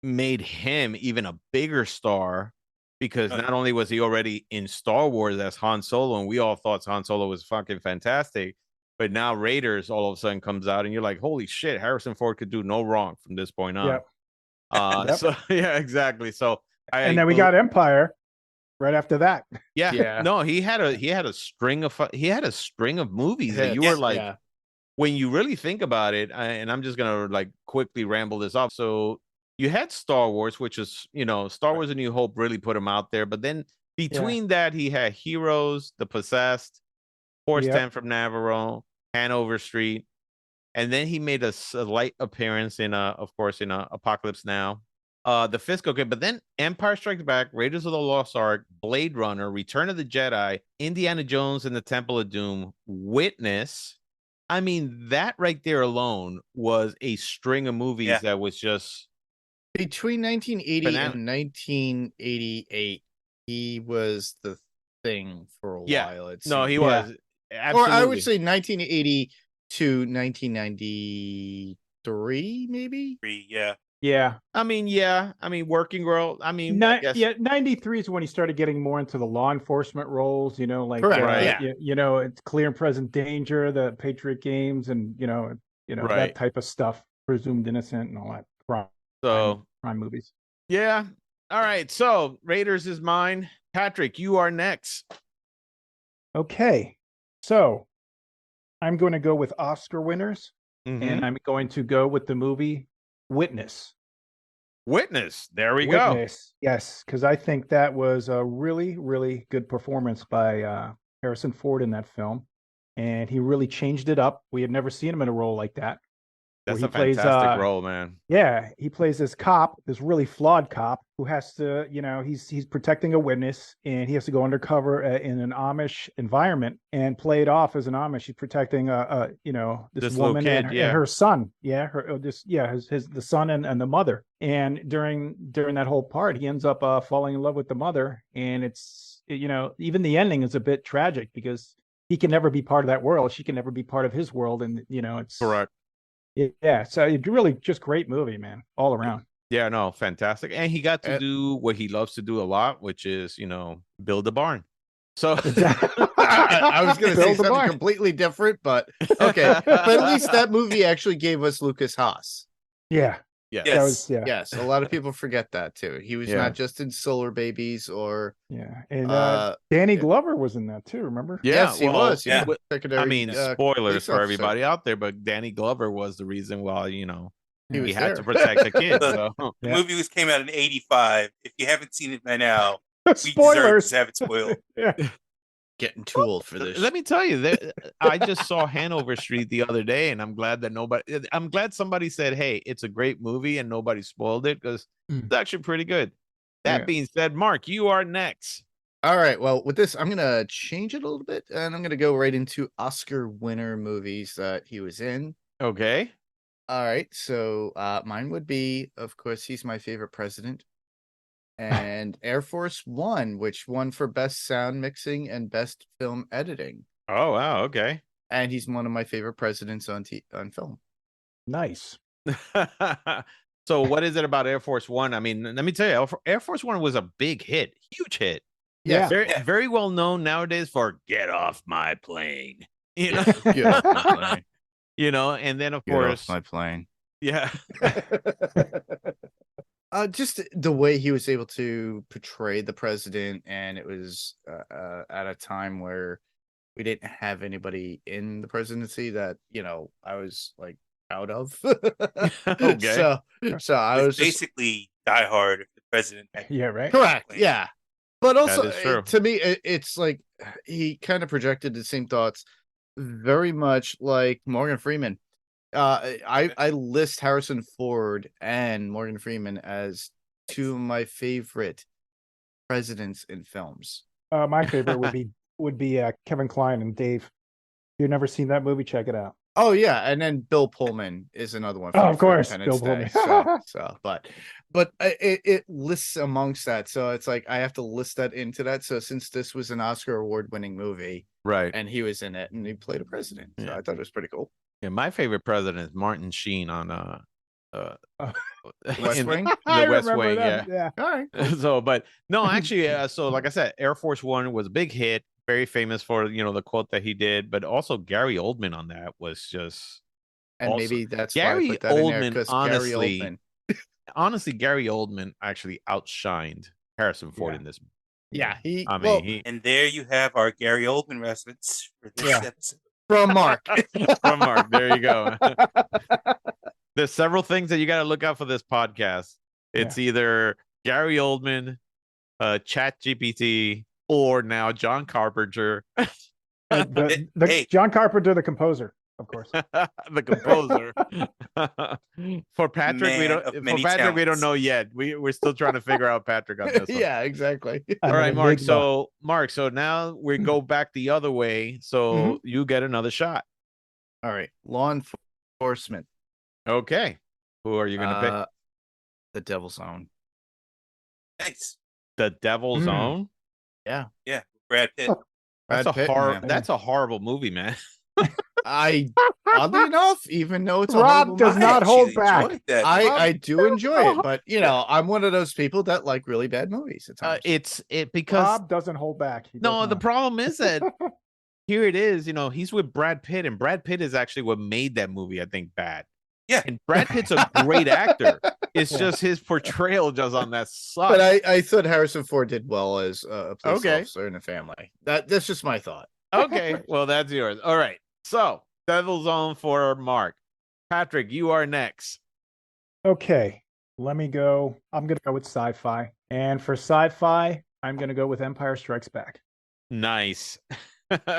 Made him even a bigger star because not only was he already in Star Wars as Han Solo, and we all thought Han Solo was fucking fantastic, but now Raiders all of a sudden comes out, and you're like, holy shit, Harrison Ford could do no wrong from this point on. So yeah, exactly. So and then we got Empire right after that. Yeah. No, he had a string of movies that you were like, when you really think about it, and I'm just gonna like quickly ramble this off. So you had Star Wars, which is, Star Wars: A New Hope really put him out there. But then between that, he had Heroes, The Possessed, Horse 10 from Navarro, Hanover Street, and then he made a slight appearance in Apocalypse Now. The Fiscal Kid, but then Empire Strikes Back, Raiders of the Lost Ark, Blade Runner, Return of the Jedi, Indiana Jones and the Temple of Doom, Witness. I mean, that right there alone was a string of movies that was just between 1980 and 1988. He was the thing for a while. No, he was. Absolutely. Or I would say 1980 to 1993, maybe. Yeah. I mean, Working Girl. I mean, 93 is when he started getting more into the law enforcement roles, like it's Clear and Present Danger, the Patriot Games, and that type of stuff, Presumed Innocent and all that crime movies. Yeah. All right. So Raiders is mine. Patrick, you are next. Okay. So I'm going to go with Oscar winners, and I'm going to go with the movie Witness. Witness. There we go. Witness. Yes, because I think that was a really, really good performance by Harrison Ford in that film, and he really changed it up. We had never seen him in a role like that. That's where a he plays, fantastic role, man. Yeah, he plays this cop, this really flawed cop who has to, he's protecting a witness, and he has to go undercover in an Amish environment and play it off as an Amish. He's protecting this woman kid, and her son. Yeah, the son and the mother. And during that whole part, he ends up falling in love with the mother, and it's even the ending is a bit tragic because he can never be part of that world. She can never be part of his world, and it's correct. Yeah, so it's really just great movie, man, all around. Yeah, no, fantastic. And he got to do what he loves to do a lot, which is, build a barn. So I was going to say something completely different, but okay. But at least that movie actually gave us Lucas Haas. Yeah. Yes. Yes. A lot of people forget that too. He was not just in Solar Babies or and Danny Glover was in that too. Remember? Yes, he was. Yeah. I mean, spoilers for everybody out there, but Danny Glover was the reason why he had to protect the kids. The movie came out in '85. If you haven't seen it by now, spoilers. We deserve to have it spoiled. Getting too old for this. Let me tell you, I just saw Hanover Street the other day, and I'm glad somebody said, "Hey, it's a great movie," and nobody spoiled it because it's actually pretty good. That being said, Mark, you are next. All right. Well, with this, I'm gonna change it a little bit, and I'm gonna go right into Oscar winner movies that he was in. Okay. All right. So mine would be, of course, he's my favorite president. And Air Force One, which won for best sound mixing and best film editing. Oh, wow. Okay. And he's one of my favorite presidents on film. Nice. So what is it about Air Force One? I mean, let me tell you, Air Force One was a big hit, huge hit. Yeah. Very well known nowadays for "Get Off My Plane." Get off my plane. And then of Get course off my plane. Yeah. Just the way he was able to portray the president, and it was at a time where we didn't have anybody in the presidency that I was like proud of. Okay. So I was basically Die Hard if the president. Right. Correct. Yeah, but also to me, it's like he kind of projected the same thoughts, very much like Morgan Freeman. I list Harrison Ford and Morgan Freeman as two of my favorite presidents in films. My favorite would be Kevin Kline and Dave. If you've never seen that movie, check it out. Oh yeah, and then Bill Pullman is another one. Of course, Bill Pullman. But it lists amongst that, so it's like I have to list that into that. So since this was an Oscar award-winning movie, right, and he was in it, and he played a president, so I thought it was pretty cool. Yeah, my favorite president is Martin Sheen on West Wing. The West Wing, yeah. All right. So, but no, actually, so like I said, Air Force One was a big hit, very famous for the quote that he did, but also Gary Oldman on that was just. And awesome. maybe that's Gary why I put that Oldman, in there, because honestly, Gary Oldman actually outshined Harrison Ford in this. Yeah, and there you have our Gary Oldman reference for this episode. From Mark. From Mark. There you go. There's several things that you got to look out for this podcast. It's either Gary Oldman, ChatGPT, or now John Carpenter. John Carpenter, the composer, of course. The composer. For Patrick, we don't know yet. We're still trying to figure out Patrick on this one. Yeah, exactly. All right, Mark. So now we go back the other way. So you get another shot. All right. Law Enforcement. Okay. Who are you going to pick? The Devil's Own. Nice. The Devil's Own? Yeah. Yeah. Brad Pitt. That's a horrible movie, man. Oddly enough, even though it's Rob does not hold back. I do enjoy it, but I'm one of those people that like really bad movies at times. Because Rob doesn't hold back. The problem is that here it is. He's with Brad Pitt, and Brad Pitt is actually what made that movie, I think, bad. Yeah, and Brad Pitt's a great actor. It's just his portrayal just on that sucks. But I thought Harrison Ford did well as a police officer in a family. That's just my thought. Okay, well, that's yours. All right. So, Devil's Own for Mark. Patrick, you are next. Okay, let me go. I'm gonna go with sci-fi, and for sci-fi, I'm gonna go with Empire Strikes Back. Nice.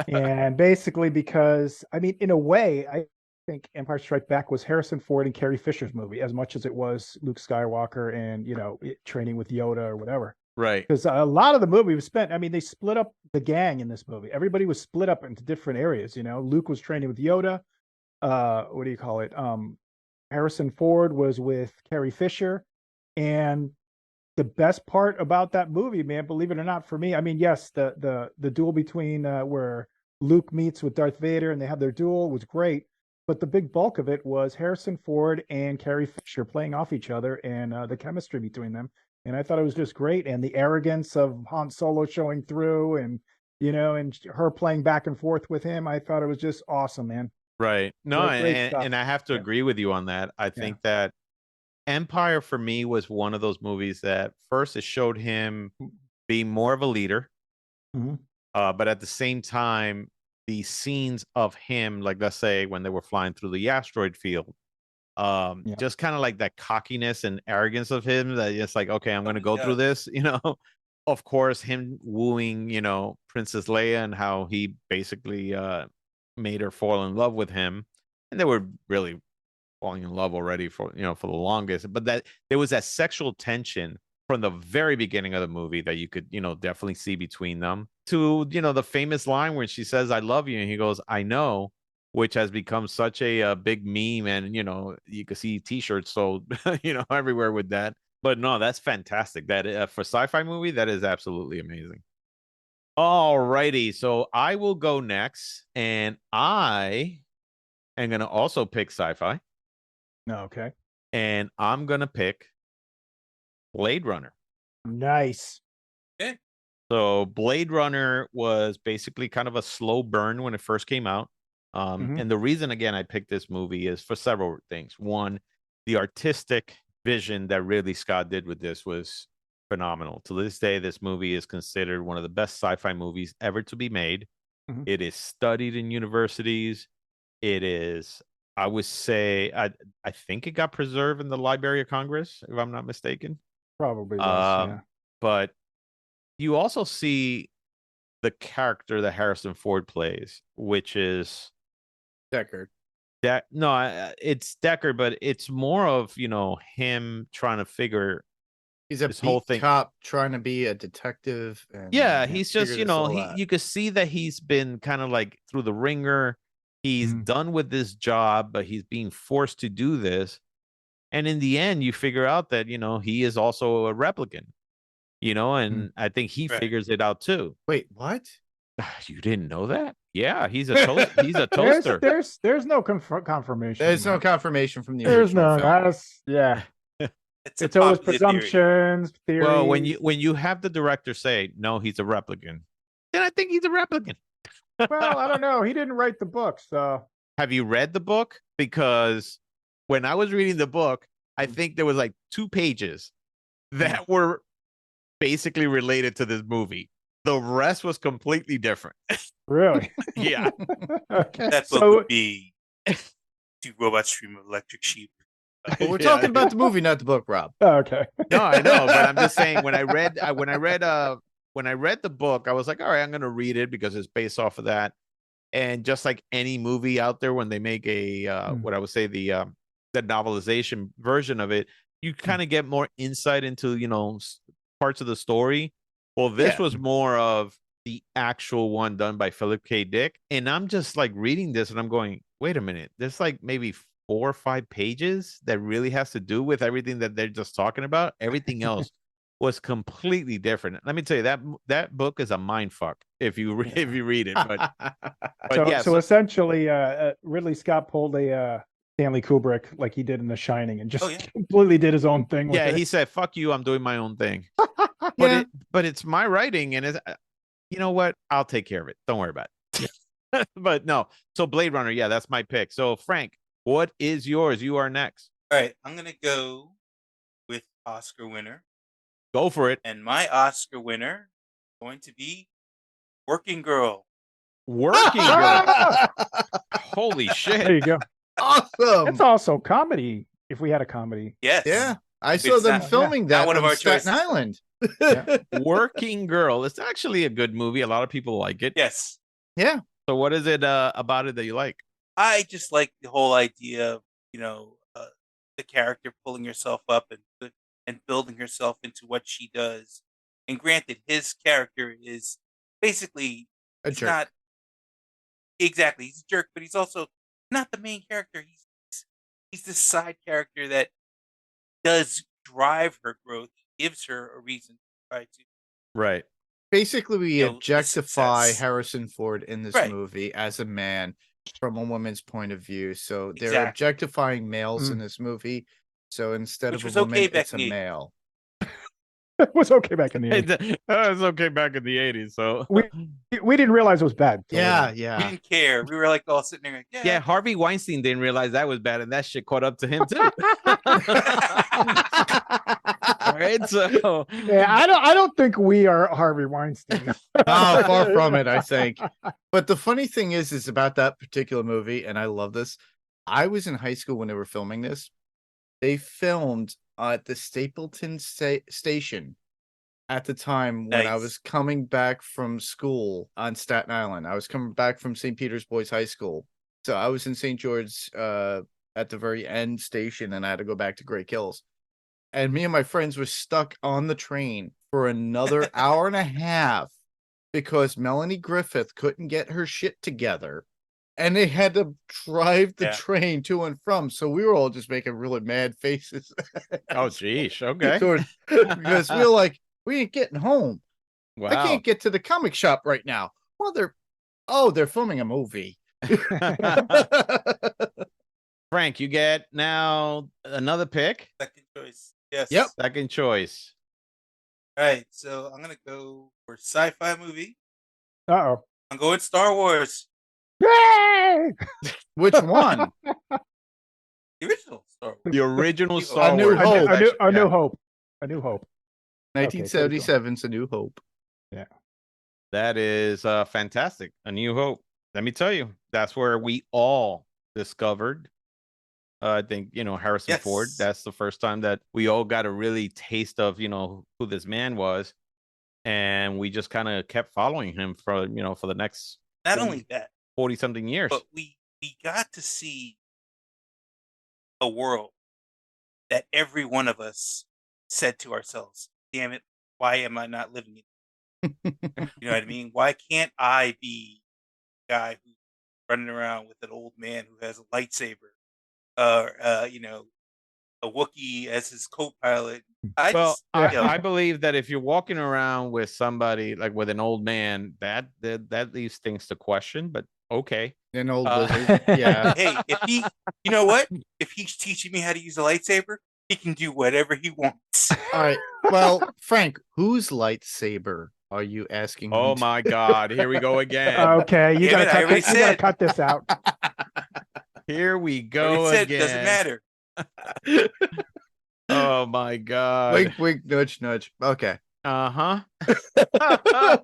And basically, because I mean, in a way, I think Empire Strikes Back was Harrison Ford and Carrie Fisher's movie as much as it was Luke Skywalker and training with Yoda or whatever. Right. Because a lot of the movie was spent. I mean, they split up the gang in this movie. Everybody was split up into different areas. Luke was training with Yoda. What do you call it? Harrison Ford was with Carrie Fisher, and the best part about that movie, man, believe it or not, for me, I mean, yes, the duel between where Luke meets with Darth Vader and they have their duel was great, but the big bulk of it was Harrison Ford and Carrie Fisher playing off each other and the chemistry between them. And I thought it was just great, and the arrogance of Han Solo showing through, and and her playing back and forth with him. I thought it was just awesome, man. Right. No, Great stuff. and I have to Yeah. agree with you on that. I think that Empire for me was one of those movies that first it showed him being more of a leader, Mhm. but at the same time, the scenes of him, like let's say when they were flying through the asteroid field, Yeah. just kind of like that cockiness and arrogance of him that it's like, okay, I'm going to go through this, Of course, him wooing, Princess Leia and how he basically made her fall in love with him, and they were really falling in love already for the longest, but that there was that sexual tension from the very beginning of the movie that you could definitely see between them, to the famous line where she says I love you and he goes I know, which has become such a big meme, and you can see t-shirts sold everywhere with that. But no, that's fantastic. That for sci-fi movie, that is absolutely amazing. All righty, so I will go next, and I am going to also pick sci-fi. Okay. And I'm going to pick Blade Runner. Nice. Okay. So Blade Runner was basically kind of a slow burn when it first came out. And the reason, again, I picked this movie is for several things. One, the artistic vision that Ridley Scott did with this was phenomenal. To this day, this movie is considered one of the best sci-fi movies ever to be made. It is studied in universities. It is, I would say, I think it got preserved in the Library of Congress, if I'm not mistaken. Probably was, yeah. But you also see the character that Harrison Ford plays, which is Deckard. It's Deckard, but it's more of him trying to figure. He's a this whole thing cop trying to be a detective. And he's just you could see that he's been kind of like through the ringer. He's done with this job, but he's being forced to do this. And in the end, you figure out that, he is also a replicant, and I think he figures it out too. Wait, what? You didn't know that? Yeah, he's a he's a toaster. There's no confirmation. There's no confirmation from the There's original no, film. It's always presumptions, theories. Well, when you have the director say, no, he's a replicant, then I think he's a replicant. Well, I don't know. He didn't write the book, so. Have you read the book? Because when I was reading the book, I think there was like 2 pages that were basically related to this movie. The rest was completely different. Really? Yeah. Okay. That book would be Two Robots Dream of Electric Sheep. But we're talking about the movie, not the book, Rob. Oh, okay. No, I know, but I'm just saying when I read the book, I was like, all right, I'm going to read it because it's based off of that. And just like any movie out there, when they make a what I would say the novelization version of it, you kind of get more insight into parts of the story. Well, this was more of the actual one done by Philip K. Dick, and I'm just like reading this, and I'm going, wait a minute, there's like maybe 4 or 5 pages that really has to do with everything that they're just talking about. Everything else was completely different. Let me tell you, that book is a mind fuck if you read it. But so essentially, Ridley Scott pulled a Stanley Kubrick like he did in The Shining, and just completely did his own thing. With it. He said, "Fuck you, I'm doing my own thing." But it's my writing, and it's, you know what? I'll take care of it. Don't worry about it. But no. So Blade Runner, that's my pick. So Frank, what is yours? You are next. All right, I'm gonna go with Oscar winner. Go for it. And my Oscar winner is going to be Working Girl. Working Girl. Holy shit. There you go. Awesome. It's also comedy. if we had a comedy. Yes. Yeah, I saw It's them not- filming not that one of on our Staten choices. Island. Working Girl. It's actually a good movie. A lot of people like it. Yes. Yeah. So what is it about it that you like? I just like the whole idea of, the character pulling herself up and building herself into what she does. And granted, his character is basically A he's jerk. not exactly he's a jerk, but he's also not the main character. He's this side character that does drive her growth, gives her a reason to try to Right. Basically, we You know, the objectify success. Harrison Ford in this Right. movie as a man from a woman's point of view. So they're Exactly. objectifying males in Mm. this movie. So instead Which of was a woman, okay back it's a in the 80s. male. It was okay back in the 80s. It's okay back in the 80s. So We didn't realize it was bad. till Yeah, later. We yeah. didn't care. We were like all sitting there like, yeah, Harvey Weinstein didn't realize that was bad, and that shit caught up to him too. All right, so Yeah, I don't think we are Harvey Weinstein. Oh, far from it, I think. But the funny thing is about that particular movie, and I love this. I was in high school when they were filming this. They filmed at the Stapleton station at the time when I Nice. was coming back from school on Staten Island. I was coming back from St. Peter's Boys High School. So I was in St. George's at the very end station, and I had to go back to Great Kills. And me and my friends were stuck on the train for another hour and a half because Melanie Griffith couldn't get her shit together. And they had to drive the Yeah. train to and from. So we were all just making really mad faces. oh geez, okay. Because we were like, we ain't getting home. Wow. I can't get to the comic shop right now. Well, they're filming a movie. Frank, you get now another pick. Second choice. Yes. Yep. Second choice. All right. So I'm gonna go for sci-fi movie. Uh-oh. I'm going Star Wars. Yay! Which one? The original Star Wars. The original A Star New Wars. Hope. A New Yeah. Hope. A New Hope. 1977's A New Hope. That is fantastic. A New Hope. Let me tell you, that's where we all discovered. I think Harrison Yes. Ford. That's the first time that we all got a really taste of who this man was, and we just kind of kept following him for for the next Not only that, 40-something years. but we got to see a world that every one of us said to ourselves, "Damn it, why am I not living it?" You know what I mean? Why can't I be a guy who's running around with an old man who has a lightsaber, a Wookiee as his co-pilot? I believe that if you're walking around with somebody like with an old man, that leaves things to question. But okay, An old wizard. Yeah. Hey, if he, you know what? If he's teaching me how to use a lightsaber, he can do whatever he wants. All right. Well, Frank, whose lightsaber are you asking? oh me to- my God, here we go again. Okay, you Damn gotta it, I cut already this. You gotta said. cut this out. Here we Like go I said, again. doesn't matter. Oh my God. Wink, wink, nudge, nudge. Okay. Uh-huh. I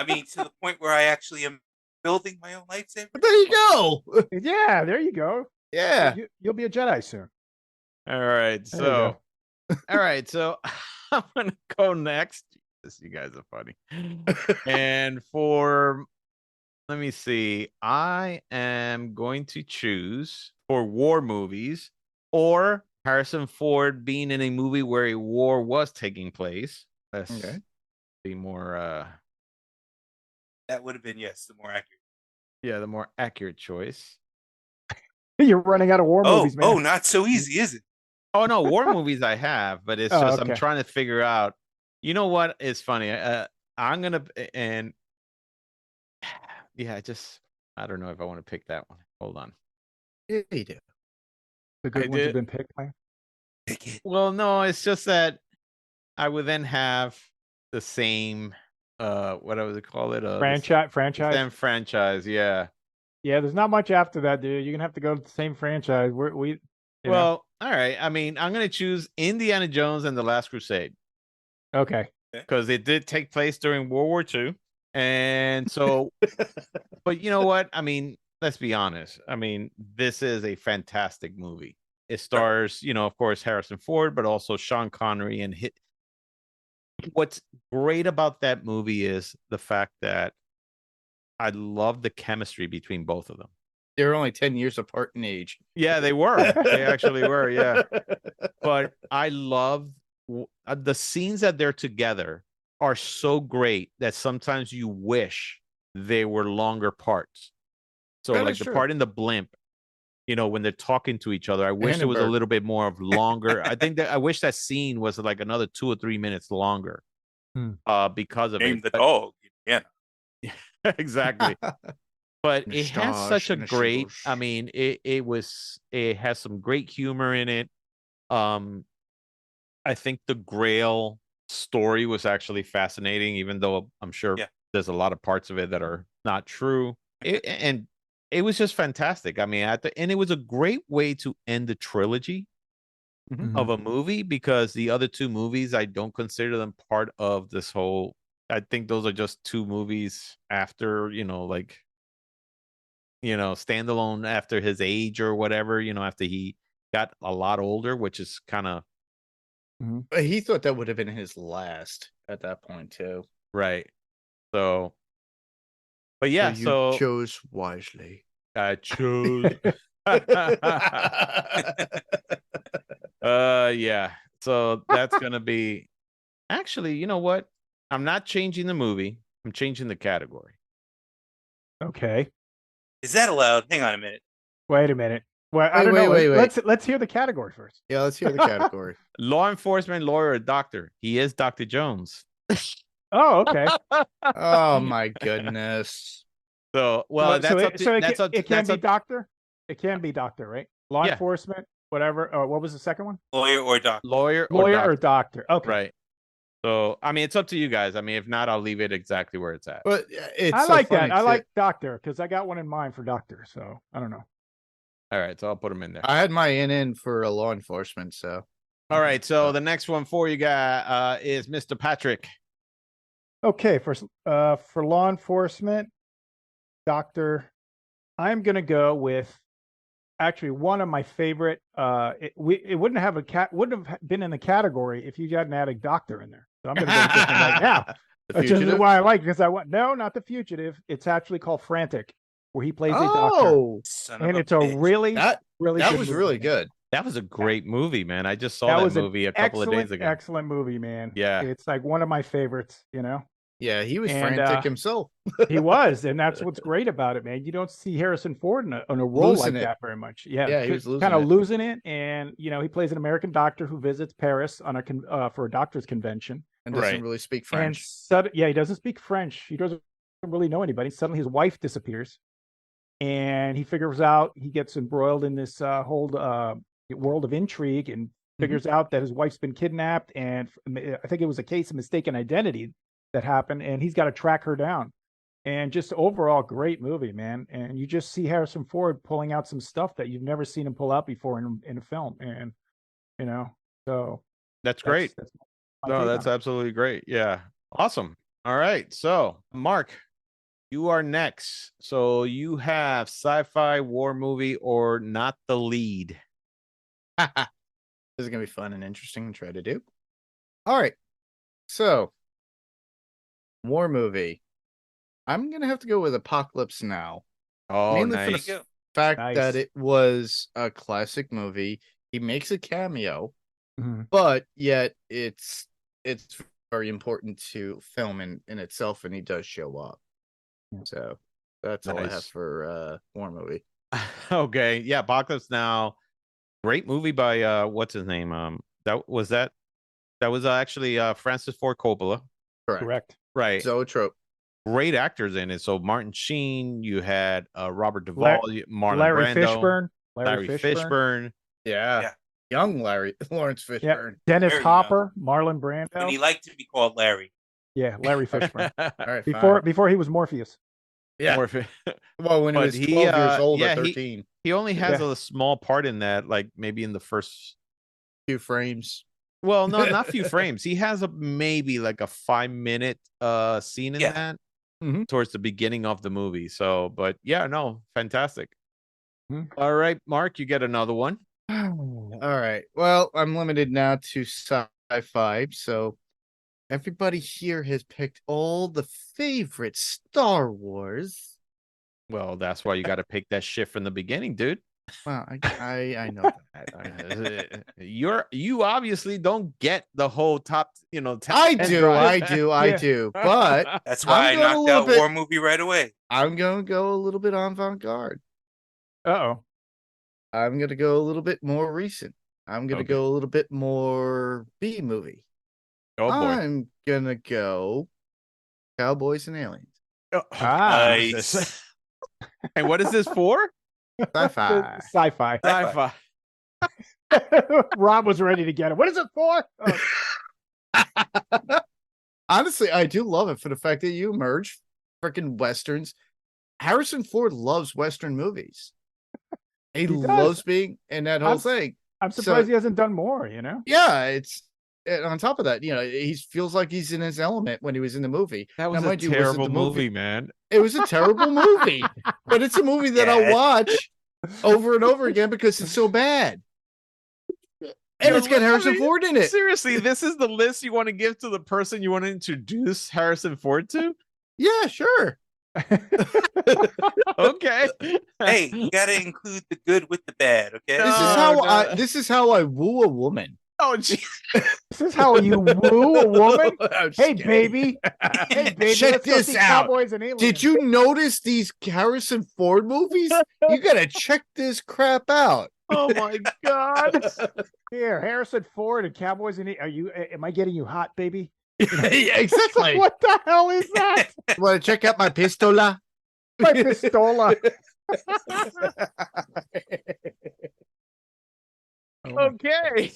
mean, to the point where I actually am building my own lightsaber. There you go. Yeah, there you go. Yeah. You'll be a Jedi soon. All right. There you go. All right. So I'm going to go next. Jesus, you guys are funny. And let me see. I am going to choose for war movies or Harrison Ford being in a movie where a war was taking place. Let's Okay. be more, That would have been, yes, the more accurate. the more accurate choice. You're running out of war movies, man. Oh, not so easy, is it? Oh no, war movies I have, but it's Oh, just okay. I'm trying to figure out. You know what? It's funny. I'm gonna and yeah, I don't know if I want to pick that one. Hold on. Yeah, you do. The good I ones did. have been picked, man. Pick it. Well, no, it's just that I would then have the same what I would call it Franchise. same franchise. Yeah. Yeah, there's not much after that, dude. You're gonna have to go to the same franchise. You know. Well, all right. I mean, I'm gonna choose Indiana Jones and the Last Crusade Okay. because it did take place during World War II. And so, but you know what? I mean, let's be honest. I mean, this is a fantastic movie. It stars, of course, Harrison Ford, but also Sean Connery. And what's great about that movie is the fact that I love the chemistry between both of them. They're only 10 years apart in age. Yeah, they were. They actually were. Yeah. But I love the scenes that they're together are so great that sometimes you wish they were longer parts. So That like is the true. part in the blimp, when they're talking to each other, I wish there was a Hindenburg. little bit more of longer. I wish that scene was like another 2 or 3 minutes longer. Because of Name it. the dog. Yeah. Exactly. But it has such a great, Mustache. I mean, it has some great humor in it. I think the Grail story was actually fascinating, even though I'm sure there's a lot of parts of it that are not true. And it was just fantastic. I mean, and it was a great way to end the trilogy of a movie, because the other two movies, I don't consider them part of this whole. I think those are just two movies after, standalone after his age or whatever, after he got a lot older, which is kind of But he thought that would have been his last at that point too. right. So, but yeah, you so chose wisely. I chose. Yeah. So that's gonna be. Actually, you know what? I'm not changing the movie. I'm changing the category. Okay. Is that allowed? Hang on a minute. Wait a minute. Well, I don't know. Wait. Let's hear the category first. Yeah, let's hear the category. Law enforcement, lawyer, or doctor. He is Dr. Jones. Oh, okay. Oh my goodness. So, well, it can be doctor. It can be doctor, right? Law Yeah. enforcement, whatever. What was the second one? Lawyer or doctor. Lawyer or doctor. Okay. Right. So, I mean, it's up to you guys. I mean, if not, I'll leave it exactly where it's at. But it's I so like funny that. I too. like doctor because I got one in mind for doctor. So I don't know. All right, so I'll put them in there. I had my in for a law enforcement, so. All right, so the next one for you guys is Mr. Patrick. Okay, for law enforcement, doctor, I'm gonna go with actually one of my favorite. It wouldn't have been in the category if you hadn't added doctor in there. So I'm gonna go with this one right now. The Which is Fugitive? why I like it, because not the Fugitive. It's actually called Frantic, where he plays a doctor, Oh, Son of and a it's a bitch. really that really that good was movie, really man. good. That was a great movie, man. I just saw That that was an movie a couple of days ago. Excellent movie, man. Yeah. It's like one of my favorites. Yeah, he was And, frantic himself. He was, and that's what's great about it, man. You don't see Harrison Ford in a role Losing like it. that very much. Yeah, Yeah, he was losing kind of it. losing it, and he plays an American doctor who visits Paris on for a doctor's convention, And doesn't Right. really speak and French. he doesn't speak French. He doesn't really know anybody. Suddenly, his wife disappears, and he figures out he gets embroiled in this whole world of intrigue, and figures out that his wife's been kidnapped, and I think it was a case of mistaken identity that happened, and he's got to track her down. And just overall great movie, man. And you just see Harrison Ford pulling out some stuff that you've never seen him pull out before in a film. And so That's great. that's my No, take that's on it. absolutely great. Yeah. Awesome. All right. So, Mark, you are next. So you have sci-fi, war movie, or not the lead. This is gonna be fun and interesting to try to do. All right. So, war movie. I'm gonna have to go with Apocalypse Now. Oh, Mainly for nice. the fact Nice. that it was a classic movie. He makes a cameo, Mhm. but yet it's very important to film in itself, and he does show up. So that's all I have Nice. for war movie. Okay. Yeah. Apocalypse Now. Great movie by what's his name? That was actually Francis Ford Coppola. Correct. Right. Zoetrope. Great actors in it. So Martin Sheen, you had Robert Duvall, Marlon Larry Brando, Fishburne. Larry Fishburne. Yeah. Yeah. Young Lawrence Yeah. Fishburne. Dennis Very Hopper, Marlon And Brando. he liked to be called Larry. Yeah, Larry Fishburne. All right, before he was Morpheus. yeah. Morphe- Well, when he But was he, 12 years old yeah, or 13, he only has Yeah. a small part in that, like maybe in the first. few frames. Well, no, not few frames. He has maybe like a 5-minute scene in Yeah. that Mhm. towards the beginning of the movie. So, but yeah, no, fantastic. Mhm. All right, Mark, you get another one. All right. Well, I'm limited now to sci-fi, so everybody here has picked all the favorite Star Wars. Well, that's why you got to pick that shit from the beginning, dude. Well, I know that. You obviously don't get the whole top, you know. I 10 do, drive. I do. But That's why I I'm going a knocked little out bit- War Movie right away. I'm going to go a little bit avant-garde. Uh-oh. I'm going to go a little bit more recent. I'm going to go a little bit more B movie. Oh boy. I'm going to go Cowboys and Aliens. Nice. And what is this for? Sci-fi. Sci-fi. Sci-fi. Rob was ready to get it. What is it for? Oh. Honestly, I do love it for the fact that you merge freaking Westerns. Harrison Ford loves Western movies. He loves being in that whole thing. I'm surprised he hasn't done more, you know? Yeah, it's and on top of that, you know, he feels like he's in his element when he was in the movie. That was now, a terrible movie, man. It was a terrible movie, but it's a movie that I'll watch over and over again because it's so bad. And it's got Harrison Ford in it. Seriously, this is the list you want to give to the person you want to introduce Harrison Ford to? Yeah, sure. Okay. Hey, you got to include the good with the bad, okay? This is how I woo a woman. Oh, gee. This is how you woo a woman? Hey, kidding. baby. Hey, baby. Check let's go this see out. Cowboys and Aliens. Did you notice these Harrison Ford movies? You gotta check this crap out. Oh my God. Here, Harrison Ford and Cowboys and am I getting you hot, baby? Yeah, exactly. What the hell is that? Want to check out my pistola? My pistola. Okay.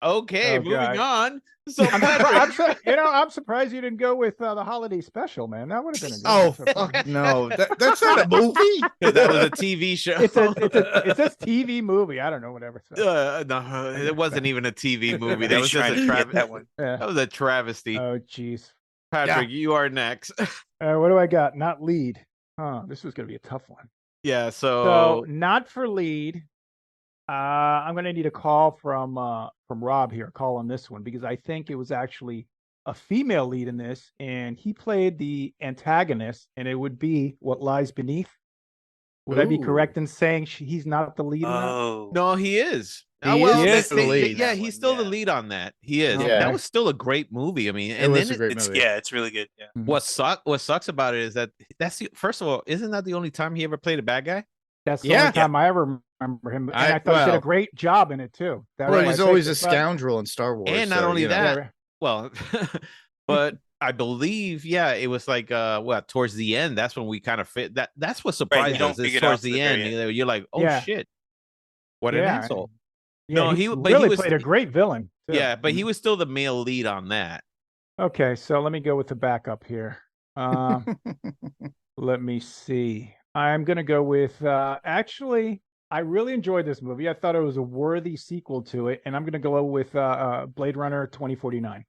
Okay, Oh, moving God. on. So I'm surprised you didn't go with the holiday special, man. That would have been a good Oh, one. fuck no. That's not a movie. that was a TV show. It's a TV movie. I don't know, whatever. So. No, it wasn't even a TV movie. That They was just tried a to get that one. That was a travesty. Oh, jeez. Patrick, you are next. What do I got? Not lead. This was going to be a tough one. Yeah, So not for lead. I'm going to need a call from Rob here. Call on this one because I think it was actually a female lead in this, and he played the antagonist, and it would be What Lies Beneath. Would I be correct in saying he's not the lead? Oh, no, he is. He is the lead. Yeah, he's still the lead on that. He is. Yeah. That was still a great movie. I mean, It and was then a great movie. yeah, it's really good. Yeah. what sucks about it is that that's the first of all, isn't that the only time he ever played a bad guy? That's the only time I ever remember him. And I thought he did a great job in it too. Well, he's always a scoundrel in Star Wars. And not only you know. that, well, but I believe, it was like towards the end, that's when we kind of fit that. That's what surprised us is towards the end. You're like, oh shit, what an asshole. Yeah, no, he was played a great villain. Too. Yeah, but he was still the male lead on that. Okay, so let me go with the backup here. Let me see. I'm going to go with, actually, I really enjoyed this movie. I thought it was a worthy sequel to it, and I'm going to go with Blade Runner 2049.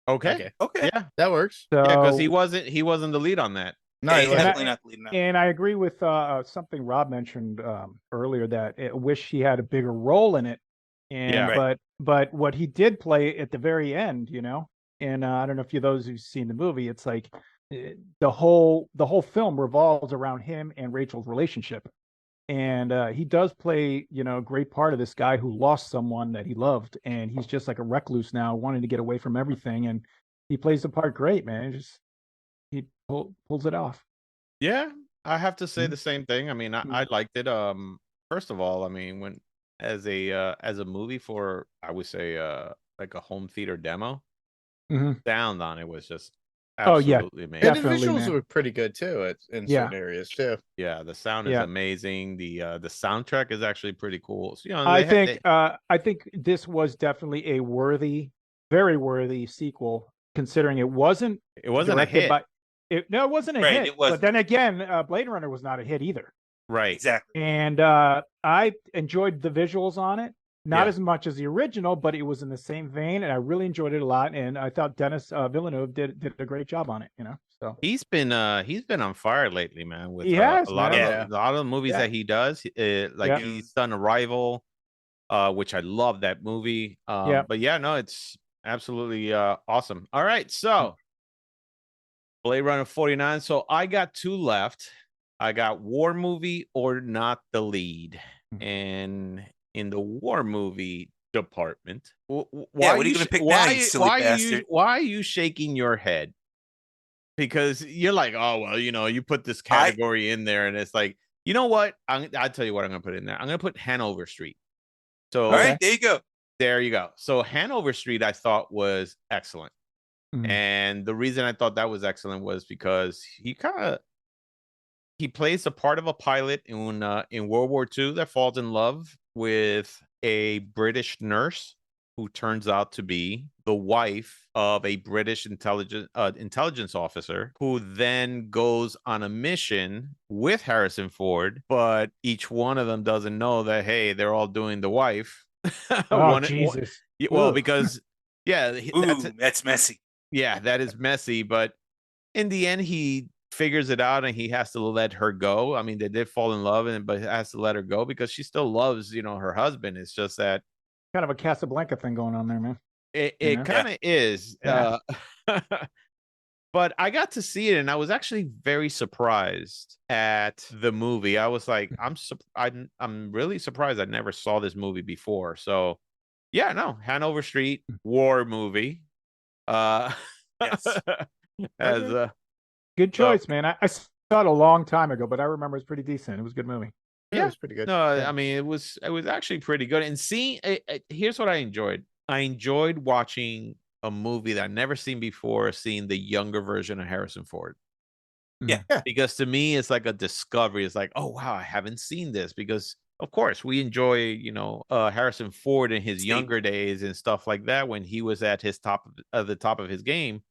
Okay. Yeah, that works. So, yeah, because he wasn't the lead on that. No, he's definitely not the lead. And I agree with something Rob mentioned earlier that I wish he had a bigger role in it. And but what he did play at the very end, you know, and I don't know if those who've seen the movie, it's like the whole film revolves around him and Rachel's relationship, and he does play, you know, a great part of this guy who lost someone that he loved, and he's just like a recluse now, wanting to get away from everything, and he plays the part great, man. He pulls it off. Yeah, I have to say the same thing. I mean, I liked it. First of all, I mean, when as a movie for, I would say like a home theater demo, sound on it was just absolutely amazing. And the visuals were pretty good too in certain areas too. Yeah, the sound is amazing. The soundtrack is actually pretty cool. So, you know, I think this was definitely a very worthy sequel, considering it wasn't a hit. It wasn't a hit. It wasn't. But then again, Blade Runner was not a hit either. Right. Exactly. And I enjoyed the visuals on it. Not Yeah. as much as the original, but it was in the same vein, and I really enjoyed it a lot. And I thought Dennis Villeneuve did a great job on it. So He's been on fire lately, man. With he has, a lot man. of a lot of the movies Yeah. that he does. Like Yeah. he's done Arrival, which I love that movie. Yeah. But yeah, no, it's absolutely awesome. All right, so Blade Runner 49. So I got two left. I got war movie or not the lead, and in the war movie department, why what are you gonna pick now, you silly bastard? why are you shaking your head? Because you're like, oh well, you put this category in there, and it's like, you know what? I'll tell you what I'm gonna put in there. I'm gonna put Hanover Street. So All right, there you go. There you go. So Hanover Street, I thought was excellent, and the reason I thought that was excellent was because he plays the part of a pilot in World War II that falls in love with a British nurse who turns out to be the wife of a British intelligence officer, who then goes on a mission with Harrison Ford, but each one of them doesn't know that, hey, they're all doing the wife. Oh, Jesus. Well, because that's messy. Yeah, that is messy, but in the end, he figures it out and he has to let her go. I mean, they did fall in love, but he has to let her go because she still loves, her husband. It's just that kind of a Casablanca thing going on there, man. It kind of is. Yeah. But I got to see it, and I was actually very surprised at the movie. I was like, I'm really surprised I never saw this movie before. So, yeah, no, Hanover Street war movie. Yes. As good choice, man. I saw it a long time ago, but I remember it's pretty decent. It was a good movie. Yeah, it was pretty good. No, I mean it was actually pretty good. And seeing here's what I enjoyed. I enjoyed watching a movie that I'd never seen before, seeing the younger version of Harrison Ford. Yeah. Because to me, it's like a discovery. It's like, oh wow, I haven't seen this. Because of course we enjoy, Harrison Ford in his younger days and stuff like that when he was at his top of his game.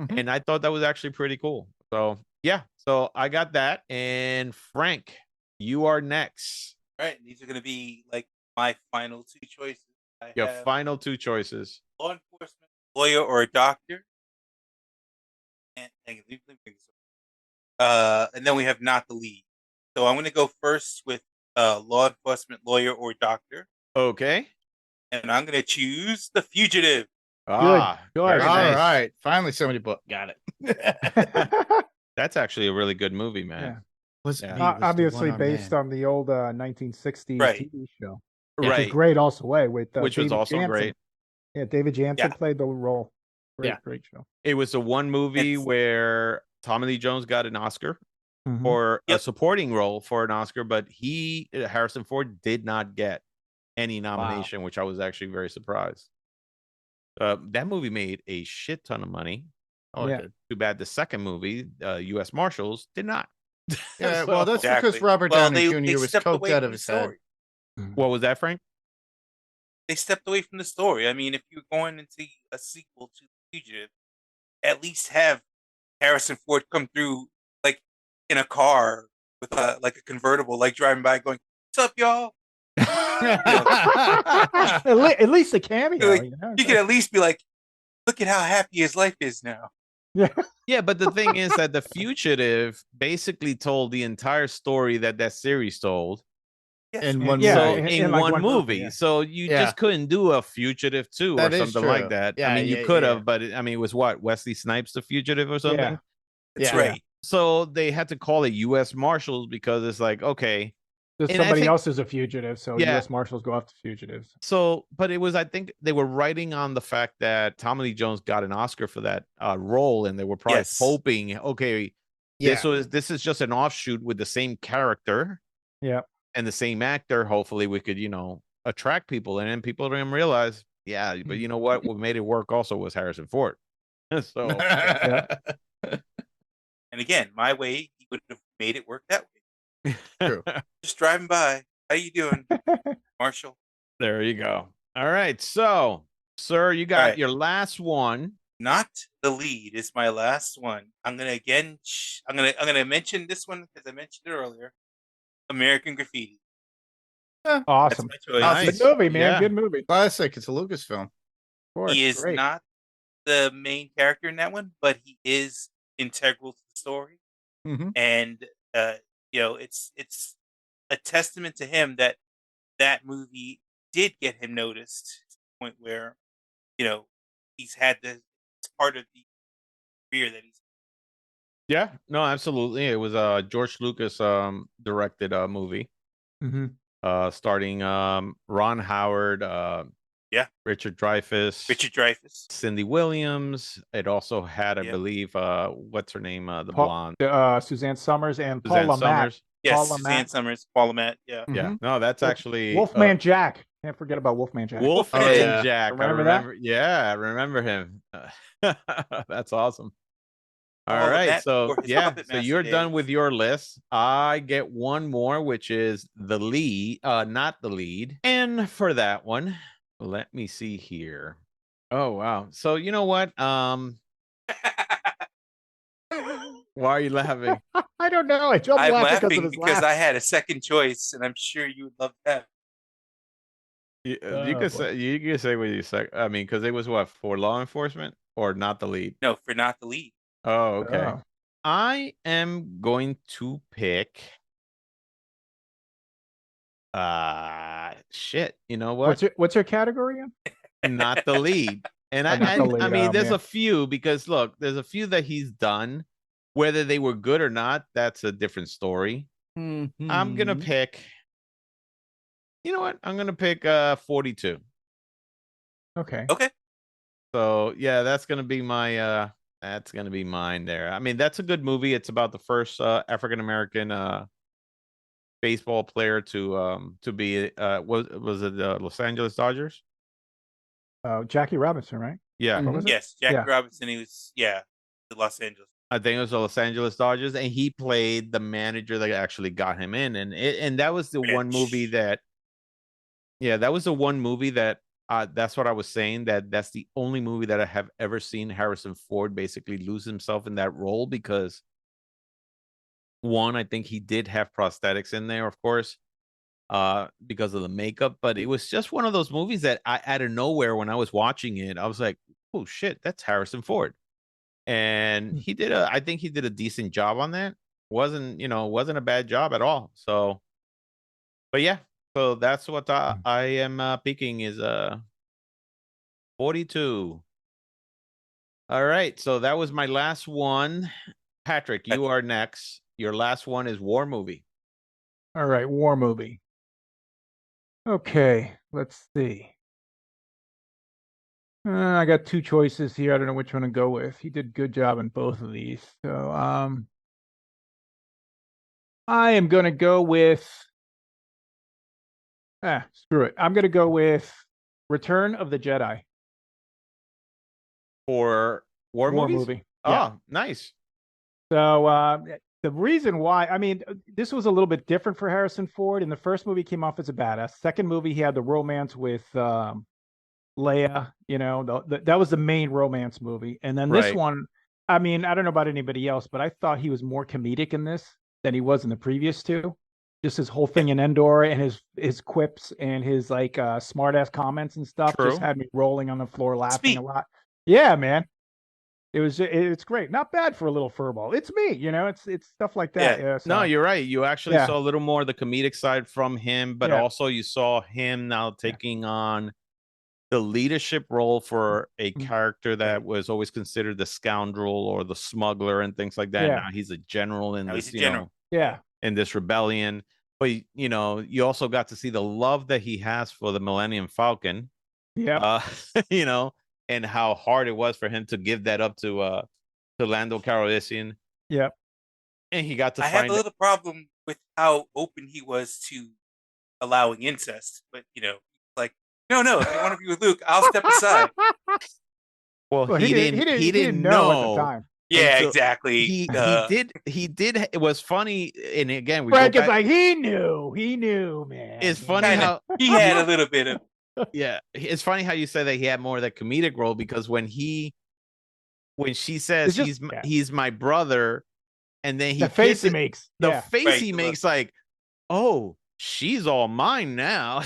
And I thought that was actually pretty cool. So yeah, so I got that. And Frank, you are next. All right, these are going to be like my final two choices. Your final two choices: law enforcement, lawyer, or a doctor. And then we have not the lead. So I'm going to go first with law enforcement, lawyer, or doctor. Okay. And I'm going to choose The Fugitive. Good. All Nice. right. Finally, somebody got it. That's actually a really good movie, man. Obviously based on the old 1960s TV show. Right. Which is great also, with which David was also Jansen. great. Yeah, David Jansen played the role. Great show. It was the one movie where Tommy Lee Jones got an Oscar for a supporting role for an Oscar, but Harrison Ford did not get any nomination, which I was actually very surprised. That movie made a shit ton of money. Too bad the second movie, U.S. Marshals, did not. Yeah, well, that's because Robert Downey Jr. was coked out of his head. What was that, Frank? They stepped away from the story. I mean, if you're going into a sequel to The Fugitive, at least have Harrison Ford come through like in a car with a convertible, like driving by, going, "What's up, y'all?" At least a cameo. Like, you can at least be like, "Look at how happy his life is now." Yeah, but the thing is that The Fugitive basically told the entire story that series told. In one movie. Yeah. So you just couldn't do a Fugitive 2 or something like that. Yeah, I mean, you could have, but it was what, Wesley Snipes, The Fugitive or something? Yeah. That's right. So they had to call it U.S. Marshals because it's like, okay. Somebody else is a fugitive, so U.S. Marshals go after fugitives. So, but it was, I think they were writing on the fact that Tommy Lee Jones got an Oscar for that role, and they were probably hoping, okay, this is just an offshoot with the same character. Yeah. And the same actor, hopefully we could, attract people. And then people didn't realize, but you know what made it work also was Harrison Ford. So, and again, my way, he would have made it work that way. True. Just driving by. How you doing, Marshall? There you go. All right. So, sir, you got your last one. Not the lead is my last one. I'm gonna mention this one because I mentioned it earlier. American Graffiti. Awesome. That's my choice. Nice. Good movie, man. Yeah. Good movie. Of Classic. It's a Lucasfilm. course. He is Great. not the main character in that one, but he is integral to the story. Mm-hmm. And it's a testament to him that movie did get him noticed to the point where he's had it's part of the career that he's. Yeah, no, absolutely. It was George Lucas directed movie. Mm-hmm. Starting Ron Howard, Richard Dreyfuss, Cindy Williams. It also had, I believe, what's her name, the blonde, Suzanne Summers and Suzanne Paula Matt. Summers. Yes, Paula Suzanne Matt. Summers, Paula Matt. Yeah. Yeah, no, that's actually Wolfman Jack. Can't forget about Wolfman Jack. Wolfman yeah. Jack. Remember I that? remember. Yeah, I remember him. That's awesome. All All of right, that so for his yeah, Puppet so Master you're done days. with your list. I get one more, which is the lead, not the lead. And for that one, let me see here. Oh wow. So you know what? Why are you laughing? I don't know. I jumped I'm laughing laughing because because of his I laugh. had a second choice, and I'm sure you would love that. You Oh, could boy. say what you say. I mean, because it was what, for law enforcement or not the lead? No, for not the lead. Oh, okay. Oh. I am going to pick. Shit. You know what? What's your category again? Not the lead. And Oh, not the lead. I mean, Oh, there's man. a few, because look, there's a few that he's done. Whether they were good or not, that's a different story. Mm-hmm. I'm gonna pick. You know what? I'm gonna pick 42. Okay. Okay. So yeah, that's gonna be my that's gonna be mine there. I mean, that's a good movie. It's about the first African American baseball player to be was it the Los Angeles Dodgers? Jackie Robinson, right? Yeah. What was it? Yes, Jackie Yeah. Robinson. He was the Los Angeles. I think it was the Los Angeles Dodgers, and he played the manager that actually got him in, and that was the one movie that, that was the one movie that, that's what I was saying, that's the only movie that I have ever seen Harrison Ford basically lose himself in that role, because one, I think he did have prosthetics in there, of course, because of the makeup, but it was just one of those movies that out of nowhere, when I was watching it, I was like, oh shit, that's Harrison Ford. And I think he did a decent job on that. Wasn't a bad job at all. So, but yeah, so that's what I am picking is 42. All right, so that was my last one. Patrick, you are next. Your last one is war movie. All right, war movie. Okay, let's see. I got two choices here. I don't know which one to go with. He did a good job in both of these. So, I am going to go with, screw it. I'm going to go with Return of the Jedi. For war movies? movie. Yeah. Oh, nice. So, the reason why, I mean, this was a little bit different for Harrison Ford. In the first movie, he came off as a badass. Second movie, he had the romance with Leia. That was the main romance movie. And then this one, I mean, I don't know about anybody else, but I thought he was more comedic in this than he was in the previous two. Just his whole thing in Endor and his quips and his like smart ass comments and stuff just had me rolling on the floor laughing a lot. Yeah, man. It's great. Not bad for a little furball. It's me, it's stuff like that. Yeah. Yeah, so. No, you're right. You actually saw a little more of the comedic side from him, but also you saw him now taking on the leadership role for a character that was always considered the scoundrel or the smuggler and things like that. Yeah. Now he's a general in this, yeah, in this rebellion. But you also got to see the love that he has for the Millennium Falcon. Yeah. And how hard it was for him to give that up to Lando Calrissian. Yeah. And he got to I have a little problem with how open he was to allowing incest, but like, no, if you want to be with Luke, I'll step aside. Well, he didn't know at the time. Yeah, so exactly. He did. It was funny, and again, Frank is like, he knew, man. It's funny how he had a little bit of. Yeah, it's funny how you say that he had more of that comedic role, because when she says he's my brother, and then the face he makes, like, oh, she's all mine now.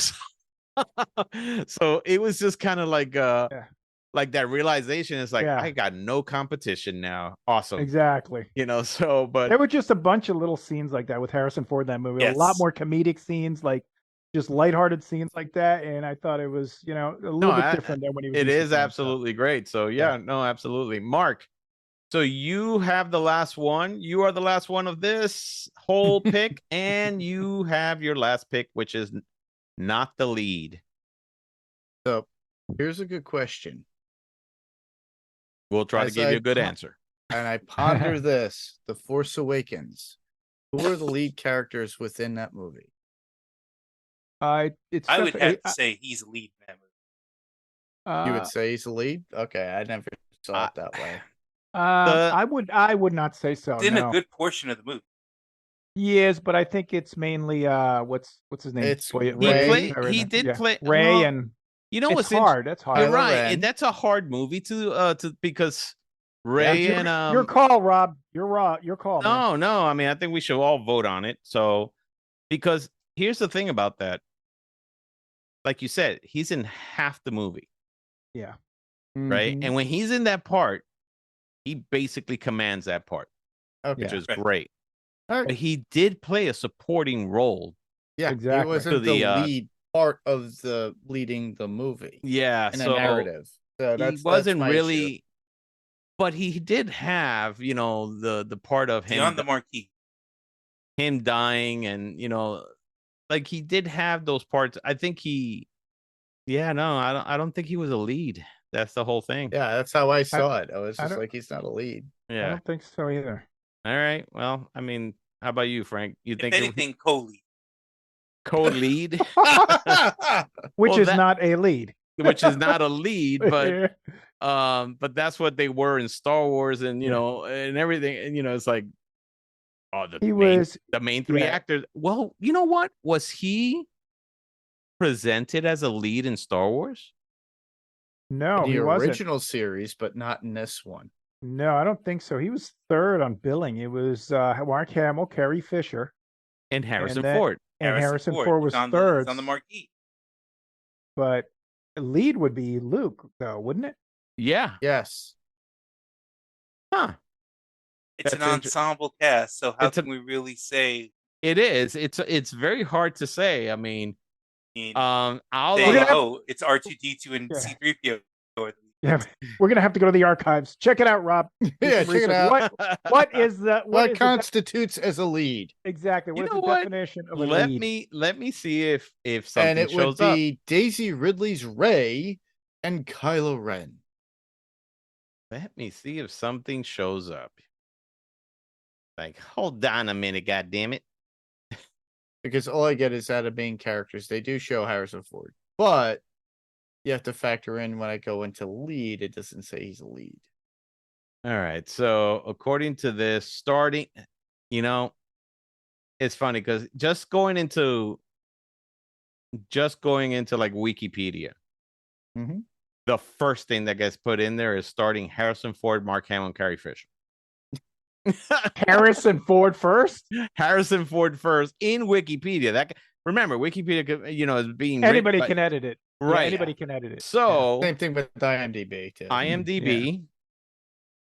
So it was just kind of like like that realization. It's like, I got no competition now. Awesome. Exactly. So but there were just a bunch of little scenes like that with Harrison Ford in that movie. A lot more comedic scenes, like just lighthearted scenes like that. And I thought it was, a little bit different than when he was. It is absolutely great. So no, absolutely. Mark, so you have the last one. You are the last one of this whole pick, and you have your last pick, which is not the lead. So here's a good question. We'll try to give you a good answer. And I ponder this: The Force Awakens. Who are the lead characters within that movie? I would have to say he's a lead in that movie. You would say he's a lead? Okay, I never saw it that way. I would not say so. It's in a good portion of the movie. He is, but I think it's mainly what's his name? It's Ray. He did play Ray, and what's hard. That's hard. You're right. That's a hard movie to because Ray and your call, Rob. Your call. No. I mean, I think we should all vote on it. So because here's the thing about that. Like you said, he's in half the movie. Yeah. Right. Mm-hmm. And when he's in that part, he basically commands that part. Okay. Which is great. Right. But he did play a supporting role. Yeah, exactly. He wasn't the lead part of the leading the movie. Yeah. In a narrative. So he wasn't really issue. But he did have, the part of him on the marquee. Him dying and, like he did have those parts. I think I don't think he was a lead. That's the whole thing. Yeah, that's how I saw it. I was just like, he's not a lead. Yeah. I don't think so either. All right. Well, I mean, how about you, Frank? You think anything co-lead? Co-lead? Which is not a lead. Which is not a lead, but that's what they were in Star Wars and and everything. And it's like the main three actors. Well, you know what? Was he presented as a lead in Star Wars? No, in the he original wasn't. series, but not in this one. No, I don't think so. He was third on billing. It was Mark Hamill, Carrie Fisher, and Harrison Ford. And Harrison Ford was third on the marquee. But lead would be Luke, though, wouldn't it? Yeah. Yes. Huh. It's an ensemble cast, so how can we really say? It is. It's very hard to say. I mean, it's R2D2 and C3PO. Yeah, we're gonna have to go to the archives. Check it out, Rob. Yeah, check it out. What is that? What constitutes as a lead? Exactly. What is the definition of a lead? Let me see if something and it shows would be Daisy Ridley's Rey and Kylo Ren. Let me see if something shows up. Like, hold on a minute, goddammit. Because all I get is out of main characters. They do show Harrison Ford, but you have to factor in when I go into lead, it doesn't say he's a lead. All right. So according to this, starting, it's funny because just going into like Wikipedia, the first thing that gets put in there is starting Harrison Ford, Mark Hamill, and Carrie Fisher. Harrison Ford first? Harrison Ford first in Wikipedia. Remember, Wikipedia, is being anybody can edit it. Right. Yeah, anybody can edit it. So same thing with IMDb too. IMDb. Yeah.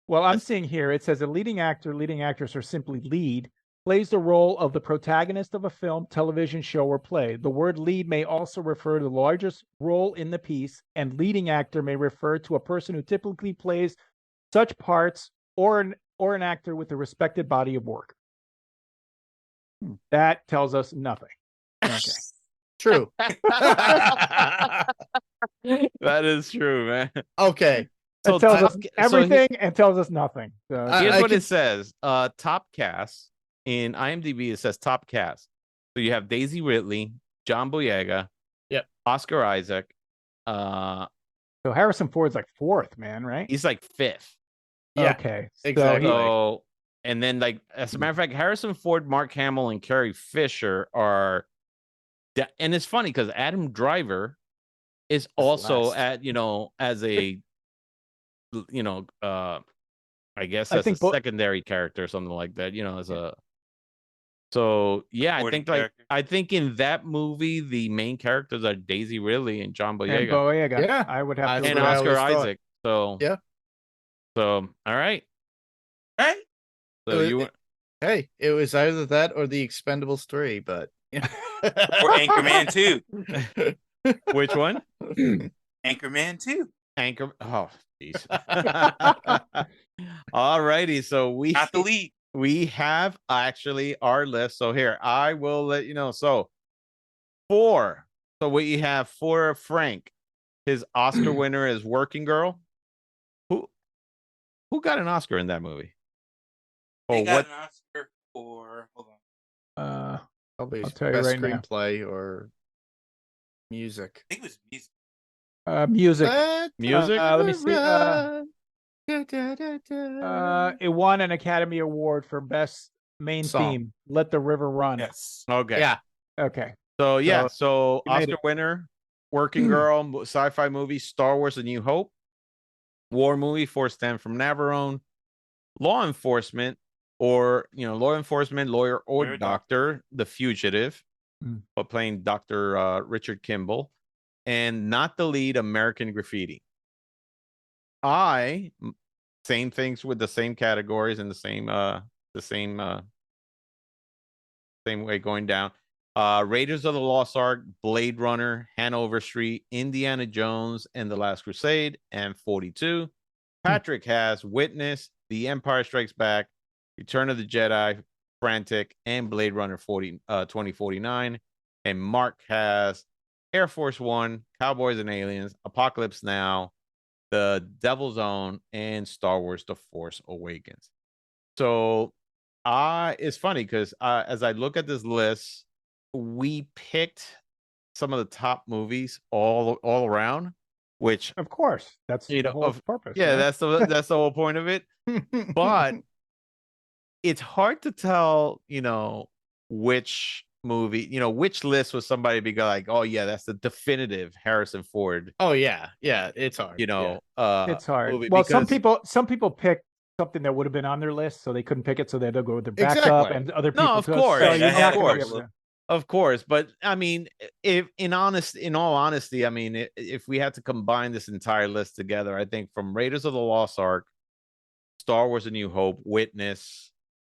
Well, I'm seeing here it says a leading actor, leading actress, or simply lead plays the role of the protagonist of a film, television show, or play. The word lead may also refer to the largest role in the piece, and leading actor may refer to a person who typically plays such parts or an actor with a respected body of work. That tells us nothing. Okay. True. That is true, man. Okay. So it tells us everything and tells us nothing. So here's what it says. Top cast. In IMDb, it says top cast. So you have Daisy Ridley, John Boyega, Oscar Isaac. So Harrison Ford's like fourth, man, right? He's like fifth. Yeah. Okay. Exactly. So, and then, like, as a matter of fact, Harrison Ford, Mark Hamill, and Carrie Fisher are. And it's funny because Adam Driver is also as a, I guess as a secondary character or something like that, as a. So yeah, Supporting I think in that movie the main characters are Daisy Ridley and John And Boyega Boyega. Yeah, I would have to that's and what I agree. Oscar always thought. Isaac. So Yeah. So all right. Right? So you were Hey, it was either that or the Expendables 3, but Or Anchorman 2. which one? Anchorman 2. Anchor. Oh, jeez. All righty. So Not the lead. we have actually our list. So here, I will let you know. So 4. So what you have for Frank, his Oscar winner is Working Girl. Who got an Oscar in that movie? They Or got what? an Oscar for, hold on. probably I'll tell you best right now. screenplay or music. I think it was music. Music. Music? Let me see. It won an Academy Award for best main Song. theme. Let the River Run. Yes. Okay. Yeah. Okay. So yeah. So you made Oscar it. winner, Working Girl, sci-fi movie, Star Wars: A New Hope, war movie, Forrest Gump from Navarone, Law Enforcement, or Law Enforcement, Lawyer or Lawyer, Doctor, The Fugitive, Mm. but playing Dr. Richard Kimball, and not the lead, American Graffiti. Same things with the same categories and the same same way going down. Raiders of the Lost Ark, Blade Runner, Hanover Street, Indiana Jones and the Last Crusade, and 42. Patrick has Witness, The Empire Strikes Back, Return of the Jedi, Frantic, and Blade Runner 2049. And Mark has Air Force One, Cowboys and Aliens, Apocalypse Now, The Devil's Own, and Star Wars: The Force Awakens. So it's funny because as I look at this list, we picked some of the top movies all around, which Of course. That's the whole purpose. yeah, right? that's the whole point of it. But it's hard to tell, which movie, which list was somebody be like, oh yeah, that's the definitive Harrison Ford, Oh yeah, it's hard. It's hard. movie Well, because some people pick something that would have been on their list, so they couldn't pick it, so they had to go with their backup, Exactly. and other people. No, of so course, you're Right, not of gonna be course. able to- Of course, but I mean, if in all honesty, I mean, if we had to combine this entire list together, I think from Raiders of the Lost Ark, Star Wars: A New Hope, Witness,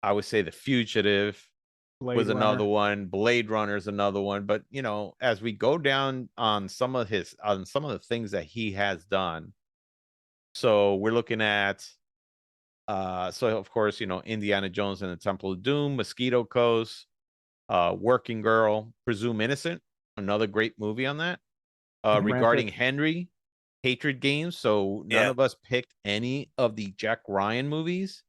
I would say The Fugitive Blade was another Runner. one, Blade Runner is another one, but as we go down on some of the things that he has done, so we're looking at so of course, Indiana Jones and the Temple of Doom, Mosquito Coast, Working Girl, Presume Innocent, another great movie on that. Regarding Henry, Hatred Games. So none of us picked any of the Jack Ryan movies.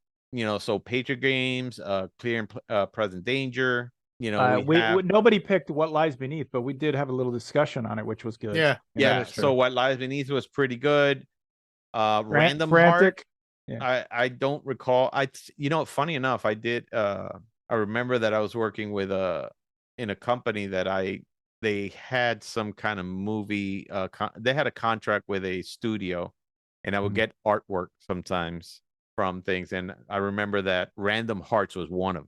So Patriot Games, Clear and Present Danger. Nobody picked What Lies Beneath, but we did have a little discussion on it, which was good. Yeah. So What Lies Beneath was pretty good. Random Heart. Yeah. I don't recall. Funny enough, I did. I remember that I was working with in a company that they had some kind of movie. They had a contract with a studio, and I would get artwork sometimes from things. And I remember that Random Hearts was one of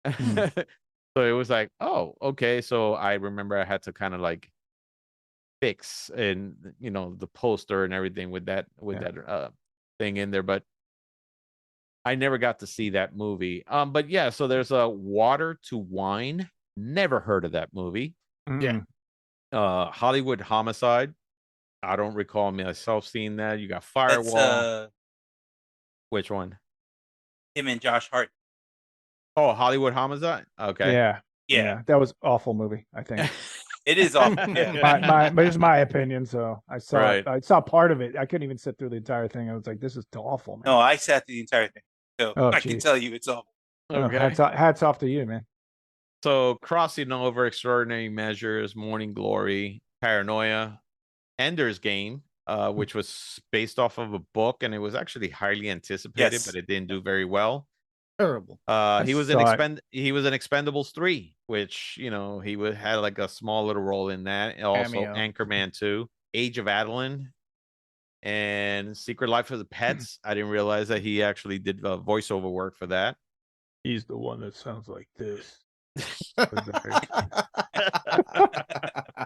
them. So it was like, oh, okay. So I remember I had to kind of like fix and the poster and everything with that thing in there, but I never got to see that movie. But yeah, so there's a Water to Wine. Never heard of that movie. Yeah. Hollywood Homicide. I don't recall myself seeing that. You got Firewall. That's, which one? Him and Josh Hart. Oh, Hollywood Homicide. Okay. Yeah. That was awful movie, I think. It is awful. Yeah. It's my opinion. So I saw Right. I saw part of it. I couldn't even sit through the entire thing. I was like, this is awful, man. No, I sat through the entire thing. So Oh, I can geez. tell you it's awful. Okay. Hats off to you, man. So Crossing Over, Extraordinary Measures, Morning Glory, Paranoia, Ender's Game, which was based off of a book, and it was actually highly anticipated, but it didn't do very well. Terrible. He was in Expendables 3, which he had like a small little role in that. And also Cameo. Anchorman 2, Age of Adeline, and Secret Life of the Pets. I didn't realize that he actually did voiceover work for that. He's the one that sounds like this.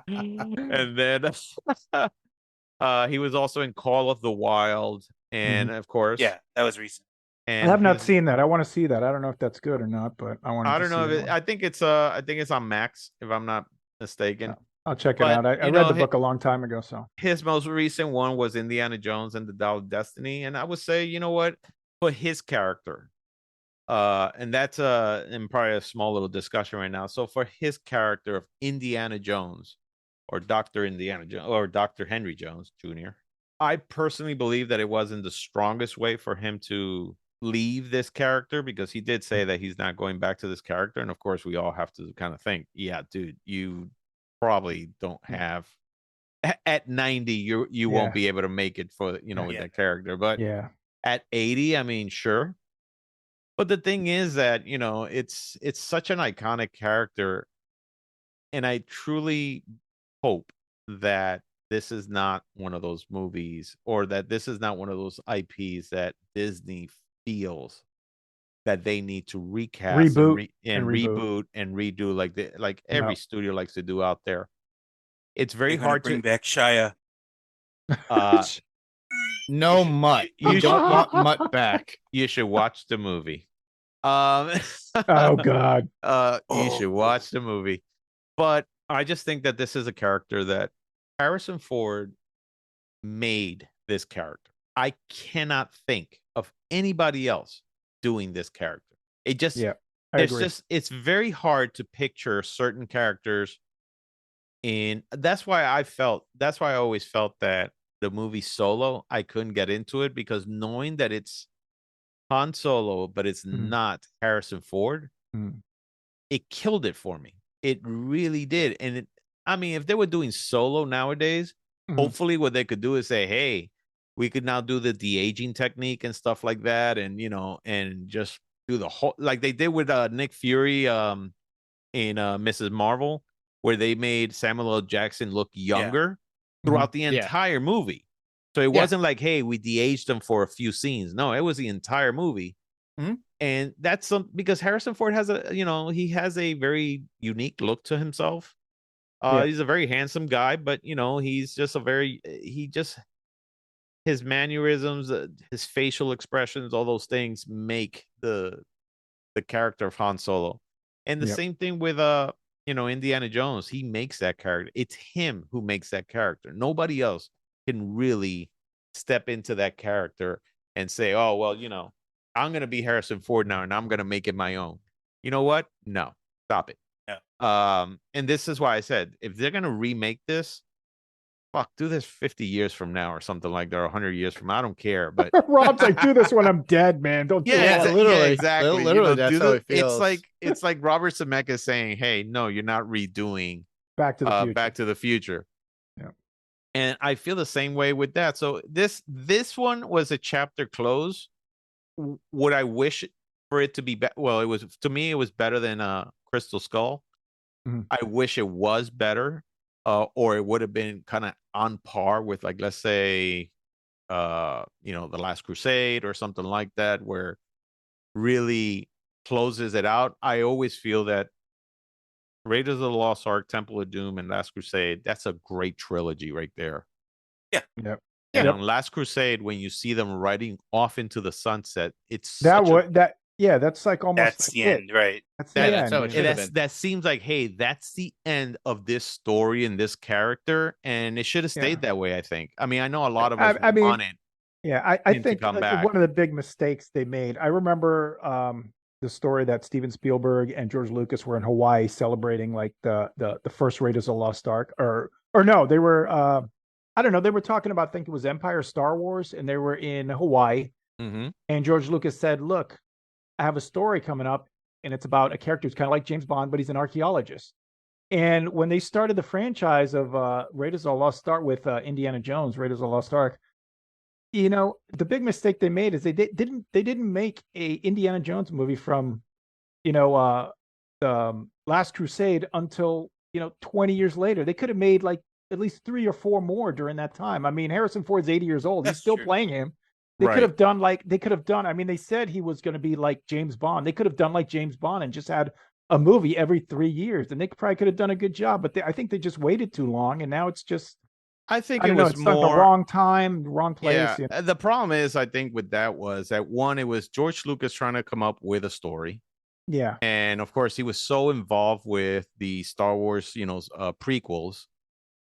And then he was also in Call of the Wild, and of course, Yeah, that was recent. I and have not his- seen that. I want to see that. I don't know if that's good or not, but I want I to don't see know that if one. I think it's on Max, if I'm not mistaken. I'll check it But, out. I you read know, the book a long time ago, so his most recent one was Indiana Jones and the Dial of Destiny, and I would say, you know what, for his character, and that's in probably a small little discussion right now. So for his character of Indiana Jones, or Dr. Indiana Jones, or Dr. Henry Jones Jr., I personally believe that it wasn't the strongest way for him to leave this character, because he did say that he's not going back to this character. And of course, we all have to kind of think, yeah, dude, you probably don't have at 90, you won't be able to make it for, with that character. But yeah, at 80, I mean, sure. But the thing is that, it's such an iconic character, and I truly hope that this is not one of those movies, or that this is not one of those IPs that Disney feels that they need to recast Reboot and and reboot. reboot and redo, like every studio likes to do out there. It's very They're gonna hard bring to back Shia. No mutt. You don't want mutt back. You should watch the movie. Oh God. You should watch the movie. But I just think that this is a character that Harrison Ford made this character. I cannot think of anybody else doing this character. It just, it's very hard to picture certain characters in. That's why I always felt that the movie Solo, I couldn't get into it, because knowing that it's Han Solo, but it's not Harrison Ford, it killed it for me. It really did. And I mean, if they were doing Solo nowadays, hopefully what they could do is say, hey, we could now do the de-aging technique and stuff like that, and and just do the whole, like they did with Nick Fury in Mrs. Marvel, where they made Samuel L. Jackson look younger throughout the entire movie. So it wasn't like, hey, we de-aged him for a few scenes. No, it was the entire movie. And that's because Harrison Ford has he has a very unique look to himself. He's a very handsome guy, but he's just his mannerisms, his facial expressions, all those things make the character of Han Solo. And the same thing with Indiana Jones. He makes that character. It's him who makes that character. Nobody else can really step into that character and say, oh, well, I'm going to be Harrison Ford now, and I'm going to make it my own. You know what? No, stop it. Yeah. And this is why I said, if they're going to remake this, fuck, do this 50 years from now or something like that, or 100 years from now. I don't care. But Rob's like, do this when I'm dead, man. Don't do it. Literally, exactly. Literally, that's how it feels. It's like Robert Zemeckis saying, hey, no, you're not redoing Back to the Future. Back to the Future. Yeah. And I feel the same way with that. So this one was a chapter close. Would I wish for it to be well, it was, to me, it was better than Crystal Skull. I wish it was better, or it would have been kind of on par with, like, let's say The Last Crusade or something like that, where really closes it out. I always feel that Raiders of the Lost Ark, Temple of Doom, and Last Crusade, that's a great trilogy right there. Yeah. Yep. And on Last Crusade, when you see them riding off into the sunset, it's that's like almost that's the end, right? That's the end. how it should have been. That seems like, hey, that's the end of this story and this character, and it should have stayed that way, I think. I mean, I know a lot of us want it. Yeah, I think one of the big mistakes they made, I remember the story that Steven Spielberg and George Lucas were in Hawaii celebrating like the first Raiders of the Lost Ark, or no, they were I don't know, they were talking about, I think it was Empire Star Wars, and they were in Hawaii, and George Lucas said, look, I have a story coming up, and it's about a character who's kind of like James Bond, but he's an archaeologist. And when they started the franchise of Raiders of the Lost Ark with Indiana Jones, Raiders of the Lost Ark, the big mistake they made is they didn't make a Indiana Jones movie from, Last Crusade until 20 years later. They could have made like at least 3 or 4 more during that time. I mean, Harrison Ford's 80 years old. He's still playing him. They could have done I mean, they said he was going to be like James Bond. They could have done like James Bond and just had a movie every 3 years, and they probably could have done a good job. But I think they just waited too long, and now it's just I think I it don't know. was It's like the more. wrong time, wrong place. Yeah, the problem is, I think with that was that one, it was George Lucas trying to come up with a story, Yeah, and of course, he was so involved with the Star Wars, prequels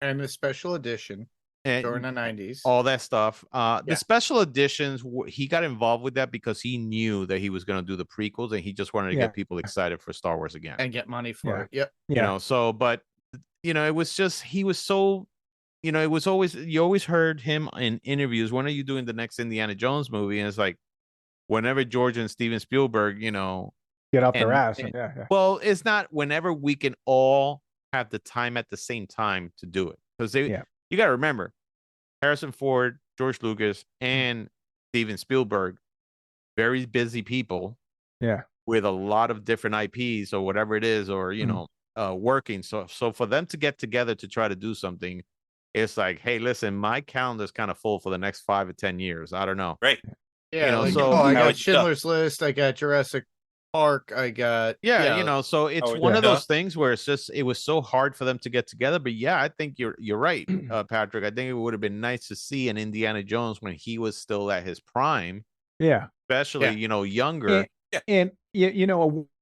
And the special edition during the and 90s. all that stuff. Yeah. The special editions, he got involved with that because he knew that he was going to do the prequels, and he just wanted to Yeah. get people excited for Star Wars again. And get money for Yeah. it. Yep. yeah. But it was just he was so. It was always you always heard him in interviews. When are you doing the next Indiana Jones movie? And it's like whenever George and Steven Spielberg, Get out their ass. Yeah. Well, it's not whenever we can all have the time at the same time to do it. Because you got to remember, Harrison Ford, George Lucas, and Steven Spielberg, very busy people. Yeah. With a lot of different IPs or whatever it is, or working. So for them to get together to try to do something, it's like, hey, listen, my calendar's kind of full for the next 5 or 10 years. I don't know. Right. Yeah. I got Schindler's List. I got Jurassic Park. I got so it's one of those things where it was so hard for them to get together. But yeah, I think you're right, Patrick. I think it would have been nice to see an Indiana Jones when he was still at his prime. Yeah. Especially, younger. And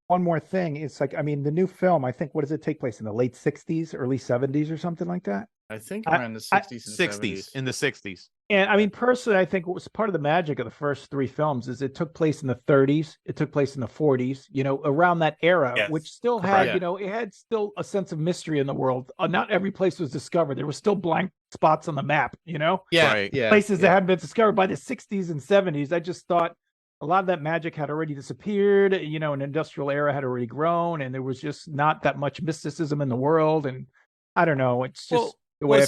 one more thing, it's like, I mean, the new film, I think, what does it take place in the late 60s, early 70s or something like that? I think around the 60s and 70s. In the 60s. And I mean, personally, I think what was part of the magic of the first 3 films is it took place in the 30s, it took place in the 40s, around that era, which still had, it had still a sense of mystery in the world. Not every place was discovered. There were still blank spots on the map, Yeah. Right. Yeah. Places that hadn't been discovered by the 60s and 70s. I just thought a lot of that magic had already disappeared, an industrial era had already grown, and there was just not that much mysticism in the world. And I don't know, it's just the way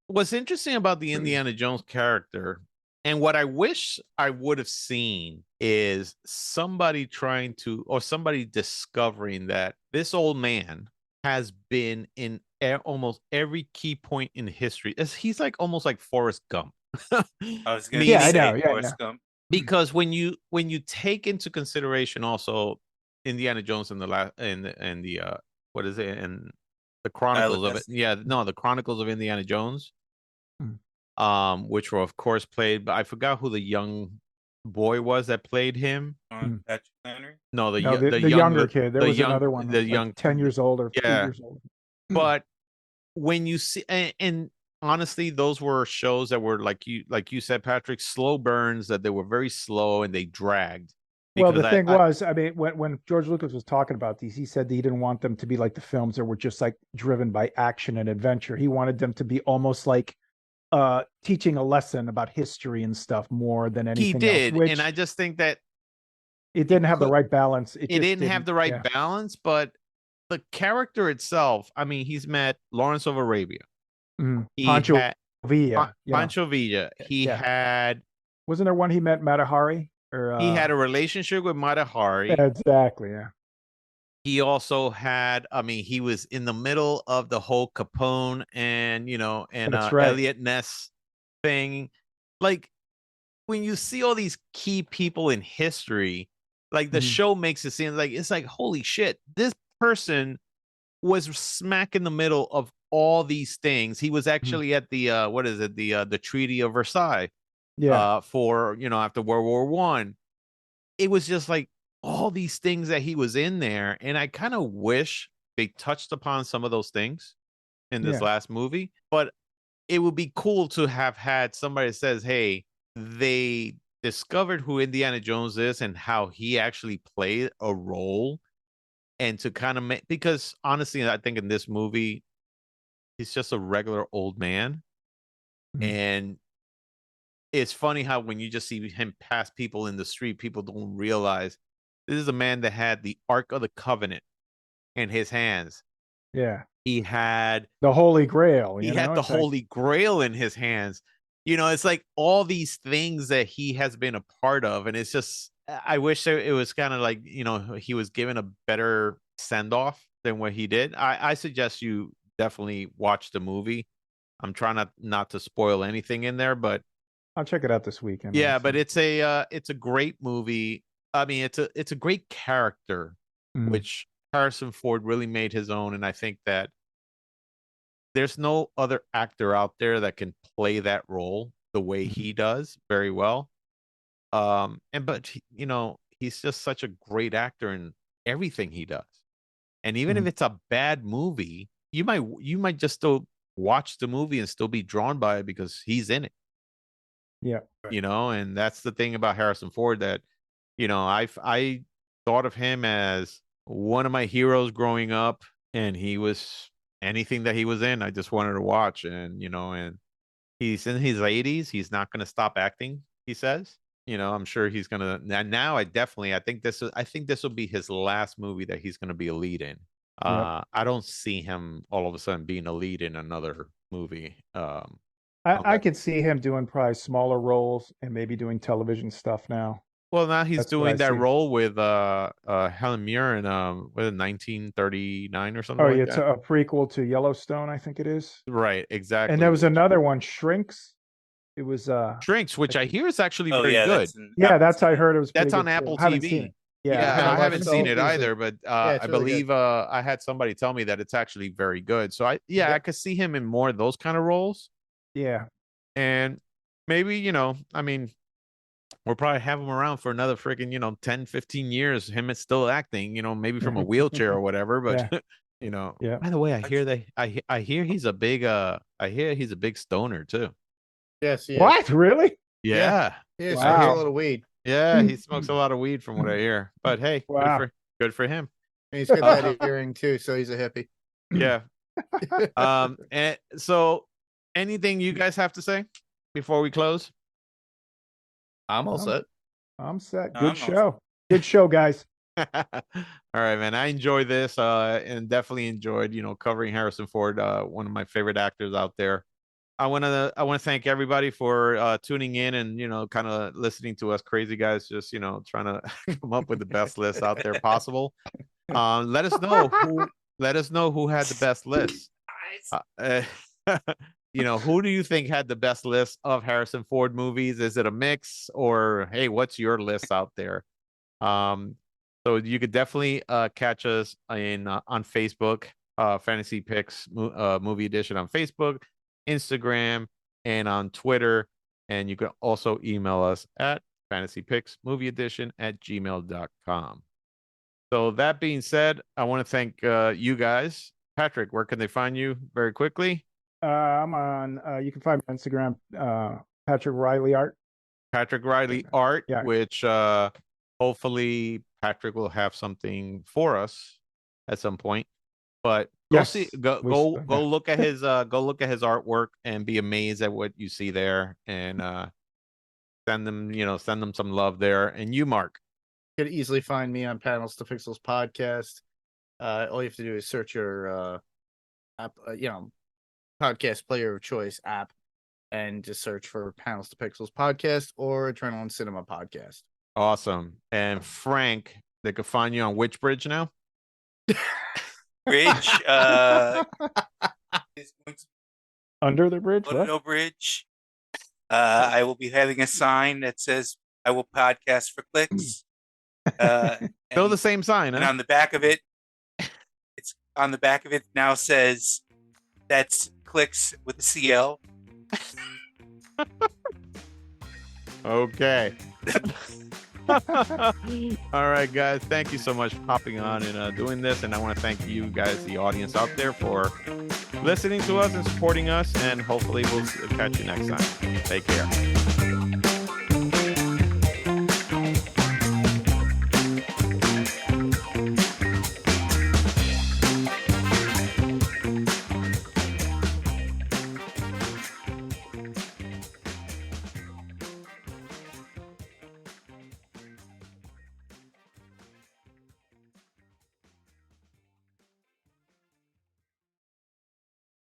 What's interesting about the Indiana Jones character, and what I wish I would have seen, is somebody somebody discovering that this old man has been in almost every key point in history. He's like almost like Forrest Gump. I was going to say Forrest Gump. Because when you take into consideration also Indiana Jones and the what is it, and the Chronicles of it, the Chronicles of Indiana Jones, which were of course played, but I forgot who the young boy was that played him. Patrick Reilly? No, the younger kid. There was another one, the young 10 years old or 8 years old. But when you see and honestly, those were shows that were like you said, Patrick, slow burns, that they were very slow and they dragged. Well, the thing was, I mean, when George Lucas was talking about these, he said that he didn't want them to be like the films that were just like driven by action and adventure. He wanted them to be almost like teaching a lesson about history and stuff more than anything. He did, else, and I just think that it didn't have the right balance. It didn't have the right balance, but the character itself, I mean, he's met Lawrence of Arabia. Pancho Villa. Pancho Villa. He had. Wasn't there one he met Mata Hari? He had a relationship with Mata Hari. Exactly. Yeah. He also had. I mean, he was in the middle of the whole Capone and Elliot Ness thing. Like when you see all these key people in history, like the show makes it seem like it's like, holy shit, this person was smack in the middle of all these things. He was actually at the the Treaty of Versailles for after World War One. It was just like all these things that he was in there, and I kind of wish they touched upon some of those things in this last movie. But it would be cool to have had somebody that says, hey, they discovered who Indiana Jones is and how he actually played a role, and to kind of make, because honestly, I think in this movie he's just a regular old man. And it's funny how when you just see him pass people in the street, people don't realize this is a man that had the Ark of the Covenant in his hands. Yeah. He had the Holy Grail. He had the Holy Grail in his hands. It's like all these things that he has been a part of. And it's just, I wish it was kind of like, he was given a better send-off than what he did. I suggest you definitely watch the movie. I'm trying not to spoil anything in there, but I'll check it out this weekend. Yeah, but it's a great movie. I mean, it's a great character which Harrison Ford really made his own. And I think that there's no other actor out there that can play that role the way he does very well. But he's just such a great actor in everything he does. And even if it's a bad movie, you might just still watch the movie and still be drawn by it because he's in it. Yeah. And that's the thing about Harrison Ford that, I thought of him as one of my heroes growing up, and he was anything that he was in, I just wanted to watch. And, and he's in his 80s. He's not going to stop acting, he says. I'm sure he's going to now. I think this will be his last movie that he's going to be a lead in. I don't see him all of a sudden being a lead in another movie. I could see him doing probably smaller roles and maybe doing television stuff now. Well, now he's That's doing that see. role with Helen Mirren in 1939 or something. Oh, like it's that. a prequel to Yellowstone, I think it is. Right, exactly. And there was another one, Shrinks. It was Shrinks, which I hear is actually very good. That's I heard it was. That's on good Apple too. I haven't TV. seen it. I haven't seen it either, but I really believe I had somebody tell me that it's actually very good. So I could see him in more of those kind of roles. Yeah. And maybe, we'll probably have him around for another freaking, 10, 15 years. Him is still acting, maybe from a wheelchair or whatever. But by the way, I hear he's a big stoner too. Yes. What? Really? Yeah. He Wow. smokes a little weed. Yeah, he smokes a lot of weed from what I hear. But hey, good for him. And he's got that earring too, so he's a hippie. Yeah. And so anything you guys have to say before we close? I'm all set. I'm set. No, Good I'm show. Good show, guys. All right, man. I enjoyed this and definitely enjoyed, covering Harrison Ford, one of my favorite actors out there. I want to thank everybody for tuning in and, kind of listening to us crazy guys, just, trying to come up with the best list out there possible. Let us know who had the best list. Who do you think had the best list of Harrison Ford movies? Is it a mix, or hey, what's your list out there? So you could definitely catch us on Facebook, Fantasy Picks Movie Edition on Facebook, Instagram, and on Twitter. And you can also email us at fantasypicksmovieedition@gmail.com. So that being said, I want to thank you guys. Patrick, where can they find you very quickly? I'm on, you can find me on Instagram, Patrick Reilly Art. Patrick Reilly Art, Yeah. which hopefully Patrick will have something for us at some point. But go look at his artwork and be amazed at what you see there, and send them some love there. And you, Mark, You could easily find me on Panels to Pixels podcast. All you have to do is search your app, podcast player of choice app, and just search for Panels to Pixels podcast or Adrenaline Cinema podcast. Awesome. And Frank, they could find you on which bridge now? Bridge is going to Under the bridge? What? Mota Bridge. I will be having a sign that says "I will podcast for clicks." Still the same sign, and huh? on the back of it, now says that's clicks with a CL. Okay. All right, guys. Thank you so much for hopping on and doing this. And I want to thank you guys, the audience out there, for listening to us and supporting us. And hopefully we'll catch you next time. Take care.